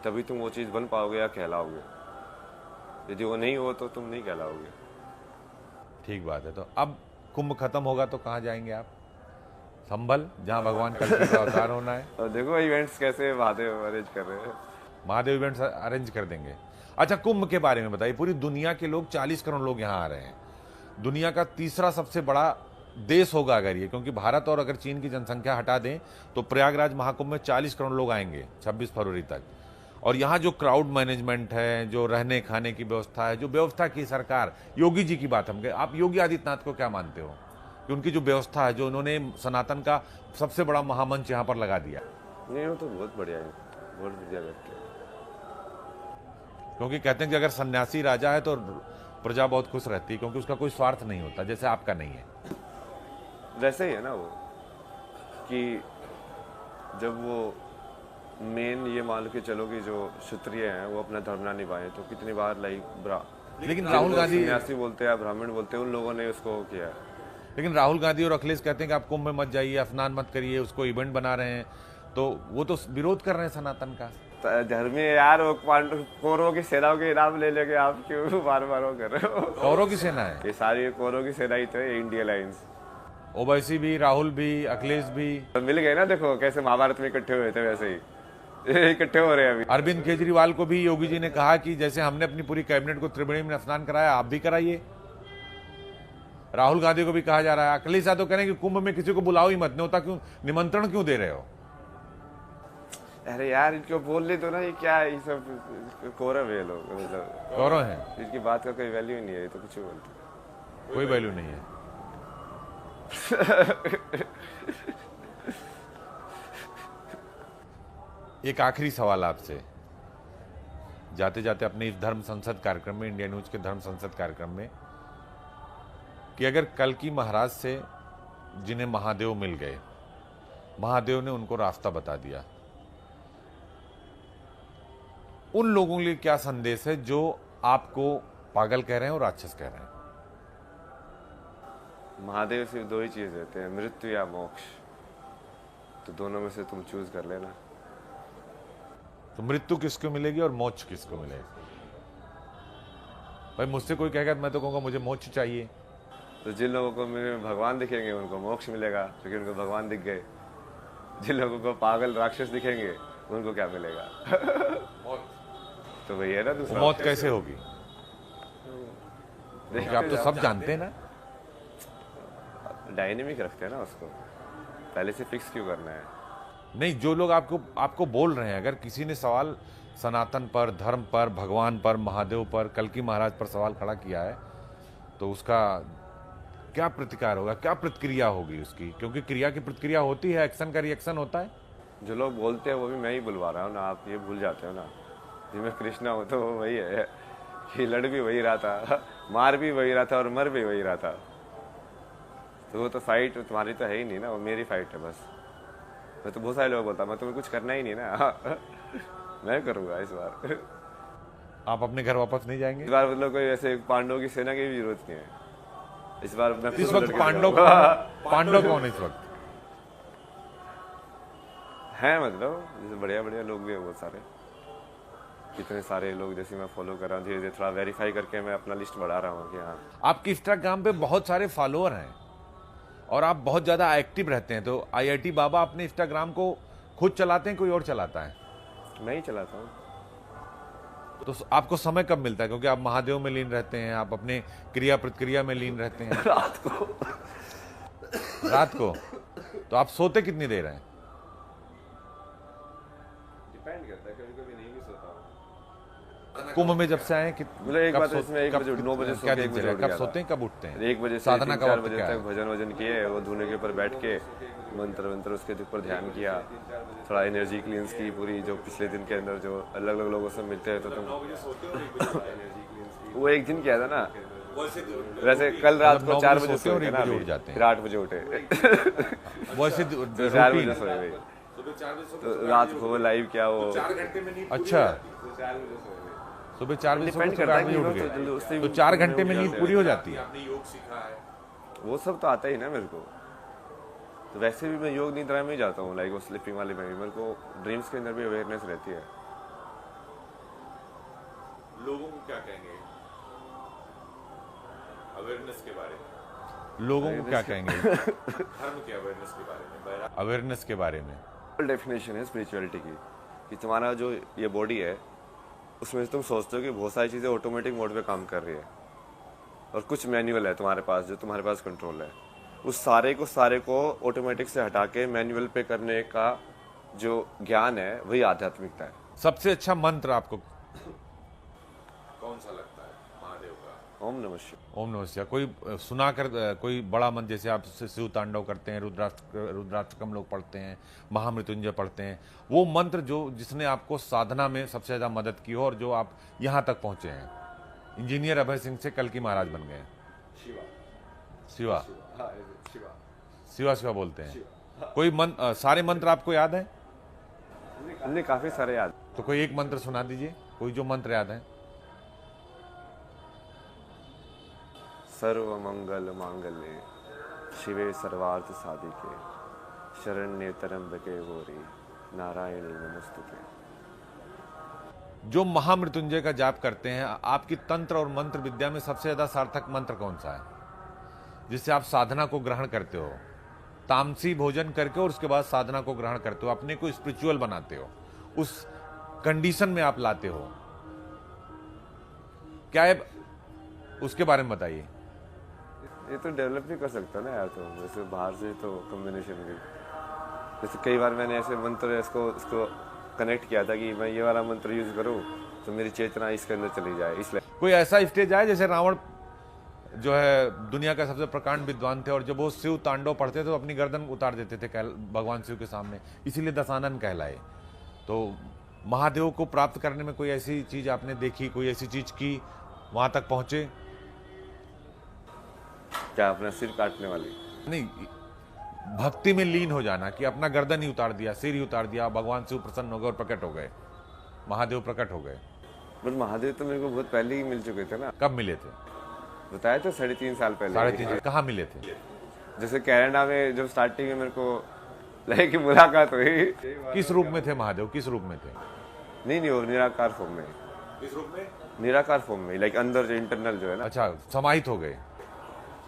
Speaker 2: तभी तुम वो चीज़ बन पाओगे या कहलाओगे। यदि वो नहीं हो तो तुम नहीं कहलाओगे।
Speaker 1: ठीक बात है। तो अब कुंभ खत्म होगा तो कहाँ जाएंगे आप? संभल, जहाँ भगवान कल्कि का अवतार होना है।
Speaker 2: और देखो इवेंट्स कैसे महादेव अरेंज कर रहे हैं।
Speaker 1: महादेव इवेंट्स अरेंज कर देंगे। अच्छा, कुंभ के बारे में बताइए। पूरी दुनिया के लोग, 40 करोड़ लोग यहाँ आ रहे हैं। दुनिया का तीसरा सबसे बड़ा देश होगा अगर ये, क्योंकि भारत और अगर चीन की जनसंख्या हटा दें तो प्रयागराज महाकुंभ में 40 करोड़ लोग आएंगे 26 फरवरी तक। और यहाँ जो क्राउड मैनेजमेंट है, जो रहने खाने की व्यवस्था है, जो व्यवस्था की सरकार, योगी जी की बात हम कहें, आप योगी आदित्यनाथ को क्या मानते हो कि उनकी जो व्यवस्था है, जो उन्होंने सनातन का सबसे बड़ा महामंच यहाँ पर लगा दिया?
Speaker 2: नहीं, वो तो बहुत बढ़िया है, बहुत बढ़िया व्यक्ति है।
Speaker 1: क्योंकि कहते हैं कि अगर सन्यासी राजा है तो प्रजा बहुत खुश रहती है, क्योंकि उसका कोई स्वार्थ नहीं होता, जैसे आपका नहीं है।
Speaker 2: वैसे ही है ना वो, कि जब वो मेन ये मान के चलो कि जो क्षत्रिय हैं वो अपना धर्म ना निभाएं, तो कितनी बार
Speaker 1: लेकिन राहुल गांधी,
Speaker 2: सन्यासी बोलते हैं, ब्राह्मण बोलते हैं, उन लोगों ने उसको किया है।
Speaker 1: लेकिन राहुल गांधी और अखिलेश कहते हैं कि आप कुंभ में मत जाइए, स्नान मत करिए, उसको इवेंट बना रहे हैं, तो वो तो विरोध कर रहे हैं सनातन का।
Speaker 2: धर्मी यार, वो कौरवों की सेनाओं के नाम ले लेके आप क्यों बार बार वो कर रहे हो?
Speaker 1: कौरवों की सेना है
Speaker 2: ये सारी कौरवों की सेना ही तो है, इंडिया लाइन्स।
Speaker 1: ओवैसी भी, राहुल भी, अखिलेश भी
Speaker 2: तो मिल गए ना, देखो कैसे महाभारत में इकट्ठे हुए थे, वैसे ही इकट्ठे हो रहे हैं अभी।
Speaker 1: अरविंद केजरीवाल को भी योगी जी ने कहा कि जैसे हमने अपनी पूरी कैबिनेट को त्रिवेणी में स्नान कराया, आप भी कराइए। राहुल गांधी को भी कहा जा रहा है। अखिलेश यादव कह रहे हैं कि कुंभ में किसी को बुलाओ ही मत, न्योता क्यों, निमंत्रण क्यों दे रहे हो?
Speaker 2: अरे यार इनको बोलने दो ना, ये क्या है, ये सब कौरव है ये लोग, मतलब
Speaker 1: गौरव है,
Speaker 2: इनकी बात का कोई वैल्यू ही नहीं है, ये तो कुछ भी बोलते हैं।
Speaker 1: कोई वैल्यू नहीं है। एक आखिरी सवाल आपसे, जाते जाते अपने इस धर्म संसद कार्यक्रम में, इंडिया न्यूज के धर्म संसद कार्यक्रम में, कि अगर कल्कि महाराज से जिन्हें महादेव मिल गए, महादेव ने उनको रास्ता बता दिया, उन लोगों के लिए क्या संदेश है जो आपको पागल कह रहे हैं और राक्षस कह रहे हैं?
Speaker 2: महादेव सिर्फ दो ही चीज देते हैं, मृत्यु या मोक्ष, तो दोनों में से तुम चूज कर लेना।
Speaker 1: तो मृत्यु किसको मिलेगी और मोक्ष किसको मिलेगा? भाई मुझसे कोई कहेगा मैं तो कहूंगा मुझे मोक्ष चाहिए।
Speaker 2: तो जिन लोगों को मेरे भगवान दिखेंगे उनको मोक्ष मिलेगा, क्योंकि उनको भगवान दिख गए। जिन लोगों को पागल राक्षस दिखेंगे उनको क्या मिलेगा? तो वही है ना दूसरा।
Speaker 1: मौत कैसे होगी? क्योंकि आप तो सब जानते हैं ना।
Speaker 2: डायनेमिक रखते हैं ना उसको, पहले से फिक्स क्यों करना है?
Speaker 1: नहीं, जो लोग आपको बोल रहे हैं, अगर किसी ने सवाल सनातन पर, धर्म पर, भगवान पर, महादेव पर, कल्कि महाराज पर सवाल खड़ा किया है, तो उसका क्या प्रतिकार होगा, क्या प्रतिक्रिया होगी उसकी? क्योंकि क्रिया की प्रतिक्रिया होती है, एक्शन का रिएक्शन होता है।
Speaker 2: जो लोग बोलते हैं वो भी मैं ही बुलवा रहा हूँ ना, आप ये भूल जाते हो ना। जी मैं कृष्णा हूँ तो वो वही है कि लड़ भी वही रहा था, मार भी वही रहा था और मर भी वही रहा था। तो वो तो फाइट तुम्हारी तो है ही नहीं ना, वो मेरी फाइट है बस। मैं तो बहुत सारे लोग बोलता, मैं तुम्हें कुछ करना ही नहीं ना। मैं करूँगा इस बार।
Speaker 1: आप अपने घर वापस नहीं जाएंगे
Speaker 2: इस बार मतलब कोई ऐसे पांडवों की सेना की भी जरूरत नहीं है इस बार। मैं
Speaker 1: इस वक्त पांडव कौन है इस वक्त?
Speaker 2: हैं मतलब जैसे बढ़िया बढ़िया लोग भी हैं बहुत सारे, कितने सारे लोग जैसे मैं फॉलो कर रहा हूँ, धीरे धीरे थोड़ा वेरीफाई करके मैं अपना लिस्ट बढ़ा रहा हूँ कि हाँ।
Speaker 1: आपके इंस्टाग्राम पे बहुत सारे फॉलोअर हैं और आप बहुत ज़्यादा एक्टिव रहते हैं, तो IIT बाबा अपने इंस्टाग्राम को खुद चलाते हैं, कोई और चलाता है?
Speaker 2: मैं ही चलाता हूँ।
Speaker 1: तो आपको समय कब मिलता है? क्योंकि आप महादेव में लीन रहते हैं, आप अपने क्रिया प्रतिक्रिया में लीन रहते हैं। रात को तो आप सोते कितनी देर हैं?
Speaker 2: डिपेंड करता है, कभी कभी नहीं भी सोता हूँ।
Speaker 1: कुंभ में जब से आए कि
Speaker 2: मतलब एक बात इसमें 1 बजे 9 बजे सो के 1 बजे
Speaker 1: कब सोते हैं, कब उठते हैं?
Speaker 2: 1 बजे से
Speaker 1: साधना का
Speaker 2: 4
Speaker 1: वक्त
Speaker 2: बजे
Speaker 1: क्या है?
Speaker 2: तक भजन वजन किए, वो धुने के ऊपर बैठ के मंत्र उसके ऊपर ध्यान किया, थोड़ा एनर्जी क्लींस की पूरी, जो पिछले दिन के अंदर जो अलग अलग लोगों से मिलते हैं तो तुम वो एक दिन किया था ना। वैसे कल रात को 4 बजे
Speaker 1: सोते हैं और
Speaker 2: सोए
Speaker 1: 1
Speaker 2: ना,
Speaker 1: बजे उठ जाते हैं।
Speaker 2: फिर 8 बजे उठे।
Speaker 1: वैसे
Speaker 2: 4 बजे सोए भाई, तो रात को लाइव किया वो।
Speaker 1: अच्छा, सुबह 4 बजे सोते, सुबह 8 बजे उठ गए, तो 4 घंटे में नींद पूरी हो जाती है।
Speaker 2: वो सब तो आता ही ना मेरे को। तो वैसे भी मैं योग निद्रा में ही जाता हूँ, लाइक वो स्लीपिंग वाले में भी मेरे को ड्रीम्स के अंदर भी अवेयरनेस रहती है।
Speaker 1: लोगों को क्या कहेंगे अवेयरनेस के बारे में? लोगों को क्या कहेंगे धर्म के अवेयरनेस के बारे में, अवेयरनेस के बारे में?
Speaker 2: डेफिनेशन है स्पिरिचुअलिटी की कि तुम्हारा जो ये बॉडी है उसमें से तुम सोचते हो कि बहुत सारी चीज़ें ऑटोमेटिक मोड पे काम कर रही है और कुछ मैनुअल है तुम्हारे पास, जो तुम्हारे पास कंट्रोल है। उस सारे को ऑटोमेटिक से हटा के मैनुअल पे करने का जो ज्ञान है वही आध्यात्मिकता है।
Speaker 1: सबसे अच्छा मंत्र आपको कौन सा लगता है महादेव का?
Speaker 2: ओम नमः शिवाय।
Speaker 1: ओम नमः शिवाय। कोई सुनाकर कोई बड़ा मंत्र, जैसे आप शिव तांडव करते हैं, रुद्राष्टकम लोग पढ़ते हैं, महामृत्युंजय पढ़ते हैं, वो मंत्र जो जिसने आपको साधना में सबसे ज्यादा मदद की हो और जो आप यहाँ तक पहुंचे हैं, इंजीनियर अभय सिंह से कल्कि महाराज बन गए? शिवा शिवा बोलते हैं। कोई सारे मंत्र आपको याद है?
Speaker 2: हमने काफी सारे याद।
Speaker 1: तो कोई एक मंत्र सुना दीजिए, कोई जो मंत्र याद है।
Speaker 2: सर्व मंगल मांगल्ये शिवे सर्वार्थ साधिके शरण्ये त्र्यंबके गौरी नारायणी नमोस्तुते।
Speaker 1: जो महामृत्युंजय का जाप करते हैं, आपकी तंत्र और मंत्र विद्या में सबसे ज्यादा सार्थक मंत्र कौन सा है जिससे आप साधना को ग्रहण करते हो, तामसी भोजन करके और उसके बाद साधना को ग्रहण करते हो, अपने को स्पिरिचुअल बनाते हो, उस कंडीशन में आप लाते हो? क्या है उसके बारे में बताइए।
Speaker 2: ये तो डेवलप भी कर सकता ना यार, तो वैसे बाहर से तो कॉम्बिनेशन भी, जैसे कई बार मैंने ऐसे मंत्र इसको कनेक्ट किया था कि मैं ये वाला मंत्र यूज करूँ तो मेरी चेतना इसके अंदर चली जाए, इसलिए।
Speaker 1: कोई ऐसा स्टेज आया जैसे रावण जो है दुनिया का सबसे प्रकांड विद्वान थे और जब वो शिव तांडव पढ़ते थे तो अपनी गर्दन उतार देते थे भगवान शिव के सामने, इसीलिए दशानन कहलाए। तो महादेव को प्राप्त करने में कोई ऐसी चीज आपने देखी, कोई ऐसी चीज की, वहां तक पहुंचे?
Speaker 2: क्या अपना सिर काटने वाली?
Speaker 1: नहीं, भक्ति में लीन हो जाना कि अपना गर्दन ही उतार दिया, सिर ही उतार दिया, भगवान शिव प्रसन्न हो गए और प्रकट हो गए, महादेव प्रकट हो गए।
Speaker 2: बट महादेव तो मेरे को बहुत पहले ही मिल चुके थे ना।
Speaker 1: कब मिले थे?
Speaker 2: बताया तो 3.5 साल पहले।
Speaker 1: 3.5 साल? कहाँ मिले थे?
Speaker 2: जैसे कनाडा में जब स्टार्टिंग में मेरे को लगे कि मुलाकात हुई।
Speaker 1: किस रूप में थे महादेव, किस रूप में थे?
Speaker 2: नहीं, वो निराकार फॉर्म में।
Speaker 1: किस रूप में?
Speaker 2: निराकार फॉर्म में, लाइक अंदर जो इंटरनल जो है ना।
Speaker 1: अच्छा, समाहित हो गए?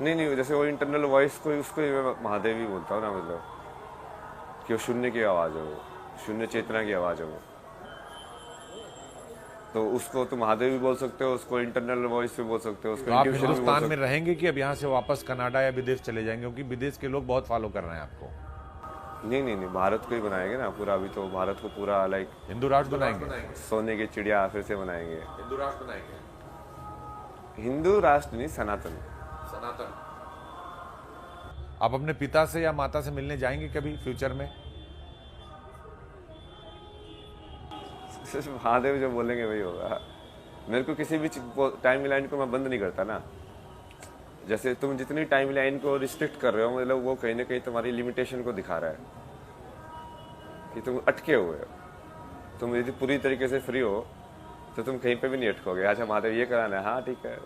Speaker 2: नहीं, जैसे वो इंटरनल वॉइस को, उसको ही मैं महादेव ही बोलता हूँ ना, मतलब कि वो शून्य की आवाज़ है, वो शून्य चेतना की आवाज़ है वो। तो उसको तो महादेव भी बोल सकते हो, उसको इंटरनल वॉइस भी बोल सकते हो, उसको
Speaker 1: तो आप हिंदुस्तान में रहेंगे कि अब यहाँ से वापस कनाडा या विदेश चले जाएंगे, क्योंकि विदेश के लोग बहुत फॉलो कर रहे हैं आपको?
Speaker 2: नहीं, भारत को ही बनाएंगे ना पूरा। अभी तो भारत को पूरा लाइक
Speaker 1: हिंदू राष्ट्र बनाएंगे,
Speaker 2: सोने की चिड़िया फिर से बनाएंगे।
Speaker 1: हिंदू राष्ट्र बनाएंगे?
Speaker 2: हिंदू राष्ट्र नहीं, सनातन।
Speaker 1: सनातन। आप अपने पिता से या माता से मिलने जाएंगे कभी फ्यूचर में?
Speaker 2: महादेव जो बोलेंगे वही होगा। मेरे को किसी भी टाइम लाइन को मैं बंद नहीं करता ना। जैसे तुम जितनी टाइम लाइन को रिस्ट्रिक्ट कर रहे हो, मतलब वो कहीं ना कहीं तुम्हारी लिमिटेशन को दिखा रहा है कि तुम अटके हुए हो। तुम यदि पूरी तरीके से फ्री हो तो तुम कहीं पे भी नहीं अटकोगे। अच्छा महादेव ये कराना है, हाँ ठीक है।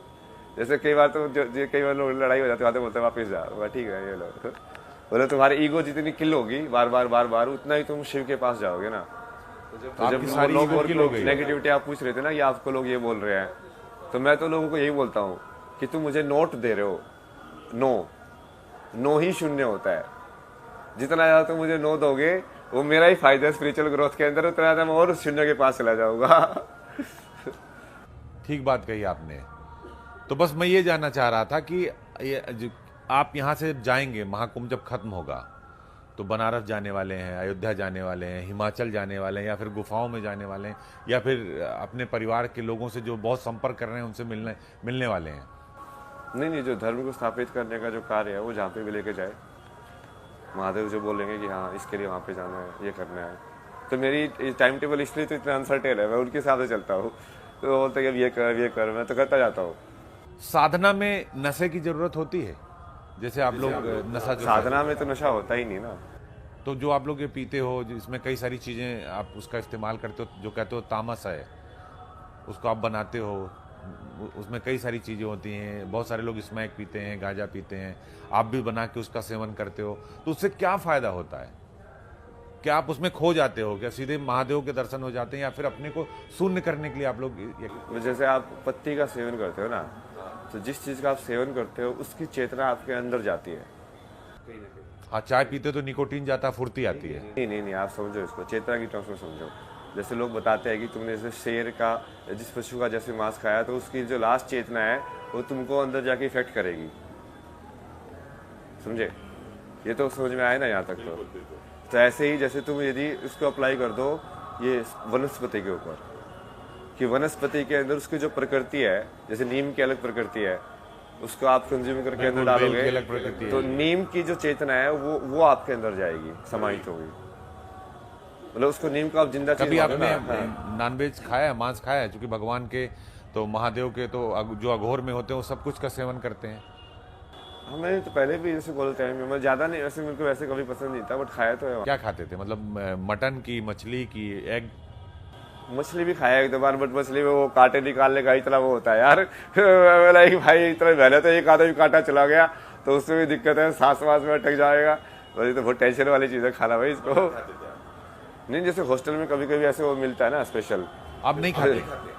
Speaker 2: जैसे कई बार तो कई बार लोग लड़ाई हो जाती है, बोलते वापस जाओ, ठीक है ये लो। बोले तुम्हारी ईगो जितनी किल होगी बार बार उतना ही तुम शिव के पास जाओगे ना। तो जब लोग और नेगेटिविटी आप पूछ रहे थे ना कि आपको लोग ये बोल रहे हैं, तो मैं तो लोगों को यही बोलता हूँ कि तुम मुझे नोट दे रहे हो। नो ही शून्य होता है। जितना ज्यादा तुम मुझे नो दोगे वो मेरा ही फायदा है स्पिरिचुअल ग्रोथ के अंदर, उतना ज्यादा मैं और शून्य के पास चला जाऊंगा।
Speaker 1: ठीक बात कही आपने। तो बस मैं ये जानना चाह रहा था कि आप यहाँ से जाएंगे, महाकुंभ जब खत्म होगा तो बनारस जाने वाले हैं, अयोध्या जाने वाले हैं, हिमाचल जाने वाले हैं, या फिर गुफाओं में जाने वाले हैं, या फिर अपने परिवार के लोगों से जो बहुत संपर्क कर रहे हैं उनसे मिलने वाले हैं?
Speaker 2: नहीं, जो धर्म को स्थापित करने का जो कार्य है वो जहाँ पे भी लेके जाए। महादेव जो बोलेंगे कि हाँ इसके लिए वहाँ पे जाना है, ये करना है, तो मेरी टाइम टेबल इसलिए तो इतना अनसर्टेन है, मैं उनके हिसाब से चलता हूँ। तो बोलते हैं ये कर, मैं तो करता जाता हूँ।
Speaker 1: साधना में नशे की जरूरत होती है? जैसे आप लोग नशा,
Speaker 2: साधना में तो नशा होता ही नहीं ना।
Speaker 1: तो जो आप लोग ये पीते हो, जिसमें कई सारी चीजें आप उसका इस्तेमाल करते हो, जो कहते हो तामस है, उसको आप बनाते हो, उसमें कई सारी चीजें होती हैं। बहुत सारे लोग स्मैक पीते हैं, गांजा पीते हैं, आप भी बना के उसका सेवन करते हो, तो उससे क्या फायदा होता है? क्या आप उसमें खो जाते हो? क्या सीधे महादेव के दर्शन हो जाते हैं, या फिर अपने को शून्य करने के लिए आप लोग?
Speaker 2: जैसे आप पत्ती का सेवन करते हो ना, तो जिस चीज का आप सेवन करते हो उसकी चेतना आपके अंदर जाती है।
Speaker 1: हाँ, चाय पीते तो निकोटीन जाता, फुर्ती आती है।
Speaker 2: नहीं, आप समझो इसको चेतना की टर्म्स में समझो। जैसे लोग बताते हैं कि तुमने जैसे शेर का, जिस पशु का जैसे मांस खाया, तो उसकी जो लास्ट चेतना है वो तुमको अंदर जाके इफेक्ट करेगी। समझे? ये तो समझ में आया ना यहाँ तक? तो ऐसे ही जैसे तुम यदि उसको अप्लाई कर दो ये वनस्पति के ऊपर, कि वनस्पति के अंदर उसकी जो प्रकृति है, जैसे नीम की अलग प्रकृति है, उसको आप कंज्यूम करके अंदर डालोगे तो नीम की जो चेतना है वो आपके अंदर जाएगी, समाहित होगी। मतलब उसको नीम को आप जिंदा।
Speaker 1: कभी आपने नॉनवेज खाया है, मांस खाया है? क्योंकि भगवान के तो महादेव के तो जो अघोर में होते हैं वो सब कुछ का सेवन करते हैं।
Speaker 2: हमें तो पहले भी जैसे बोलते हैं, मैं ज्यादा नहीं, वैसे मेरे को वैसे कभी पसंद नहीं था, बट खाया तो है।
Speaker 1: क्या खाते थे? मतलब मटन की, मछली की, एग?
Speaker 2: मछली भी खाया एक दो बार, बट मछली में वो कांटे निकालने का इतना वो होता है यार। बोला भाई इतना पहले तो एक आधा भी कांटा चला गया तो उसमें भी दिक्कत है, सांस वास में अटक जाएगा। तो बहुत टेंशन वाली चीज है खाना भाई इसको। नहीं, जैसे हॉस्टल में कभी कभी ऐसे वो मिलता है ना स्पेशल।
Speaker 1: अब नहीं खाते?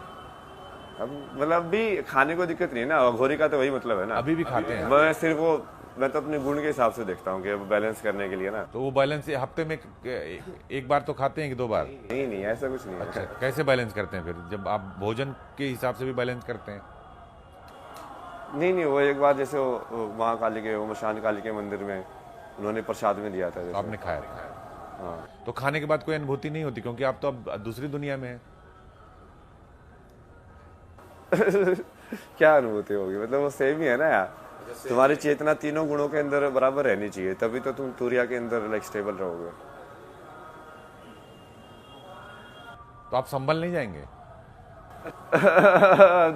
Speaker 2: अब मतलब भी खाने को दिक्कत नहीं है ना, अघोरी का तो वही मतलब है ना।
Speaker 1: अभी भी खाते हैं?
Speaker 2: मैं सिर्फ वो, मैं तो अपने गुण के हिसाब से देखता हूँ कि बैलेंस करने के लिए ना।
Speaker 1: तो वो बैलेंस हफ्ते में एक बार तो खाते हैं कि 2 बार?
Speaker 2: नहीं, ऐसा कुछ नहीं है।
Speaker 1: अच्छा, कैसे बैलेंस करते हैं फिर, जब आप भोजन के हिसाब से भी बैलेंस करते हैं?
Speaker 2: नहीं, वो एक बार जैसे वो महाकाली के, वो मशान काली के मंदिर में उन्होंने प्रसाद में दिया था,
Speaker 1: आपने खाया था?
Speaker 2: हाँ।
Speaker 1: तो खाने के बाद कोई अनुभूति नहीं होती, क्योंकि आप तो अब दूसरी दुनिया में हैं।
Speaker 2: क्या अनुभूति होगी, मतलब वो सेम ही है ना यार। तुम्हारी चेतना तीनों गुणों के अंदर बराबर रहनी चाहिए, तभी तो तुम तुरिया के अंदर लाइक स्टेबल रहोगे।
Speaker 1: तो आप संभल नहीं जाएंगे?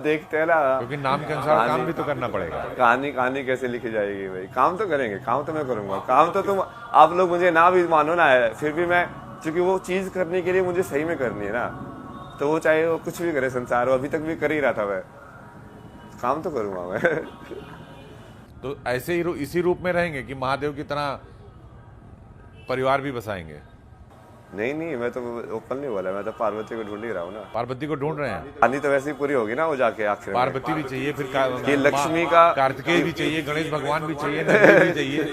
Speaker 2: देखते हैं ना,
Speaker 1: क्योंकि नाम के अनुसार काम भी तो करना पड़ेगा।
Speaker 2: कहानी कहानी कैसे लिखी जाएगी भाई, काम तो करेंगे, काम तो मैं करूंगा, काम तो तुम आप लोग मुझे ना भी मानो ना है, फिर भी मैं, क्योंकि वो चीज करने के लिए मुझे सही में करनी है ना, तो वो चाहे वो कुछ भी करे संसार, वो अभी तक भी कर ही रहा था, मैं काम तो करूंगा मैं।
Speaker 1: तो ऐसे ही इसी रूप में रहेंगे कि महादेव की तरह परिवार भी बसाएंगे?
Speaker 2: नहीं नहीं, मैं तो ओपन नहीं बोला, मैं तो पार्वती को ढूंढ ही रहा हूँ ना।
Speaker 1: पार्वती को ढूंढ रहे हैं?
Speaker 2: कहानी तो वैसे ही पूरी होगी ना वो जाके आखिर में।
Speaker 1: पार्वती भी चाहिए, फिर
Speaker 2: कि लक्ष्मी का
Speaker 1: कार्तिकेय भी चाहिए, गणेश भगवान भी चाहिए, नंदी भी चाहिए।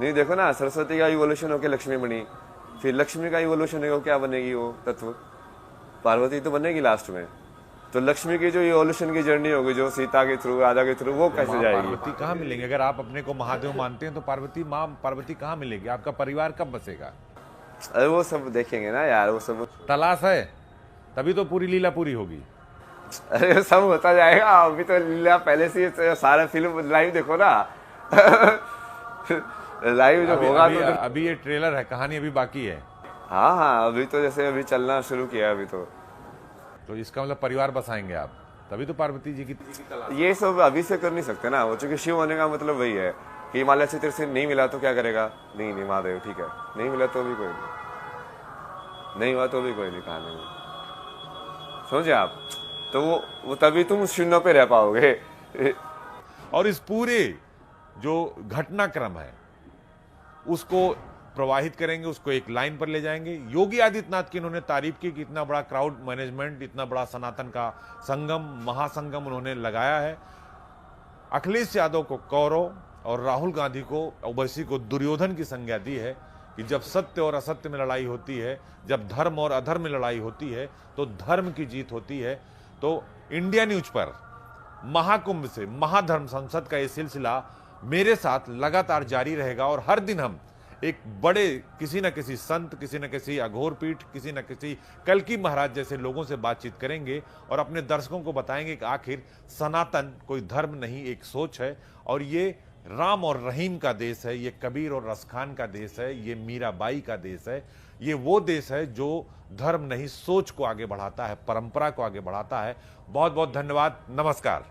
Speaker 2: नहीं देखो ना, सरस्वती का इवोल्यूशन होके लक्ष्मी बनी, फिर लक्ष्मी का इवोल्यूशन होगा क्या बनेगी वो तत्व, पार्वती तो बनेगी लास्ट में। तो लक्ष्मी की जो इवोल्यूशन की जर्नी होगी, जो सीता के थ्रू, राधा के थ्रू, वो कैसे जाएगी?
Speaker 1: पार्वती कहाँ मिलेंगे? अगर आप अपने को महादेव मानते हैं तो पार्वती कहाँ मिलेगी? आपका परिवार कब बसेगा?
Speaker 2: अरे वो सब देखेंगे ना यार, वो सब
Speaker 1: तलाश है, तभी तो पूरी लीला पूरी होगी।
Speaker 2: अरे सब होता जाएगा, अभी तो लीला पहले से ही, सारा फिल्म लाइव देखो ना। लाइव जो होगा तो
Speaker 1: अभी ये ट्रेलर है, कहानी अभी बाकी है।
Speaker 2: हाँ हाँ, अभी तो जैसे अभी चलना शुरू किया अभी
Speaker 1: तो इसका मतलब परिवार बसाएंगे आप, तभी तो पार्वती जी की
Speaker 2: ये सब अभी से कर नहीं सकते ना वो, चूंकि शिव होने का मतलब वही है कि हिमालय से तेरे से नहीं मिला तो क्या करेगा? नहीं नहीं महादेव ठीक है, नहीं मिला तो भी कोई नहीं हुआ तो भी कोई नहीं, कहानी में समझे आप? तो वो तभी तुम शून्य पे रह पाओगे।
Speaker 1: और इस पूरे जो घटनाक्रम है उसको प्रवाहित करेंगे, उसको एक लाइन पर ले जाएंगे। योगी आदित्यनाथ की इन्होंने तारीफ की कि इतना बड़ा क्राउड मैनेजमेंट, इतना बड़ा सनातन का संगम, महासंगम उन्होंने लगाया है। अखिलेश यादव को कौरव और राहुल गांधी को, ओवैसी को दुर्योधन की संज्ञा दी है कि जब सत्य और असत्य में लड़ाई होती है, जब धर्म और अधर्म में लड़ाई होती है तो धर्म की जीत होती है। तो इंडिया न्यूज पर महाकुंभ से महाधर्म संसद का ये सिलसिला मेरे साथ लगातार जारी रहेगा और हर दिन हम एक बड़े किसी न किसी संत, किसी न किसी अघोर पीठ, किसी न किसी कल्की महाराज जैसे लोगों से बातचीत करेंगे और अपने दर्शकों को बताएंगे कि आखिर सनातन कोई धर्म नहीं, एक सोच है। और ये राम और रहीम का देश है, ये कबीर और रसखान का देश है, ये मीराबाई का देश है। ये वो देश है जो धर्म नहीं, सोच को आगे बढ़ाता है, परंपरा को आगे बढ़ाता है। बहुत बहुत धन्यवाद, नमस्कार।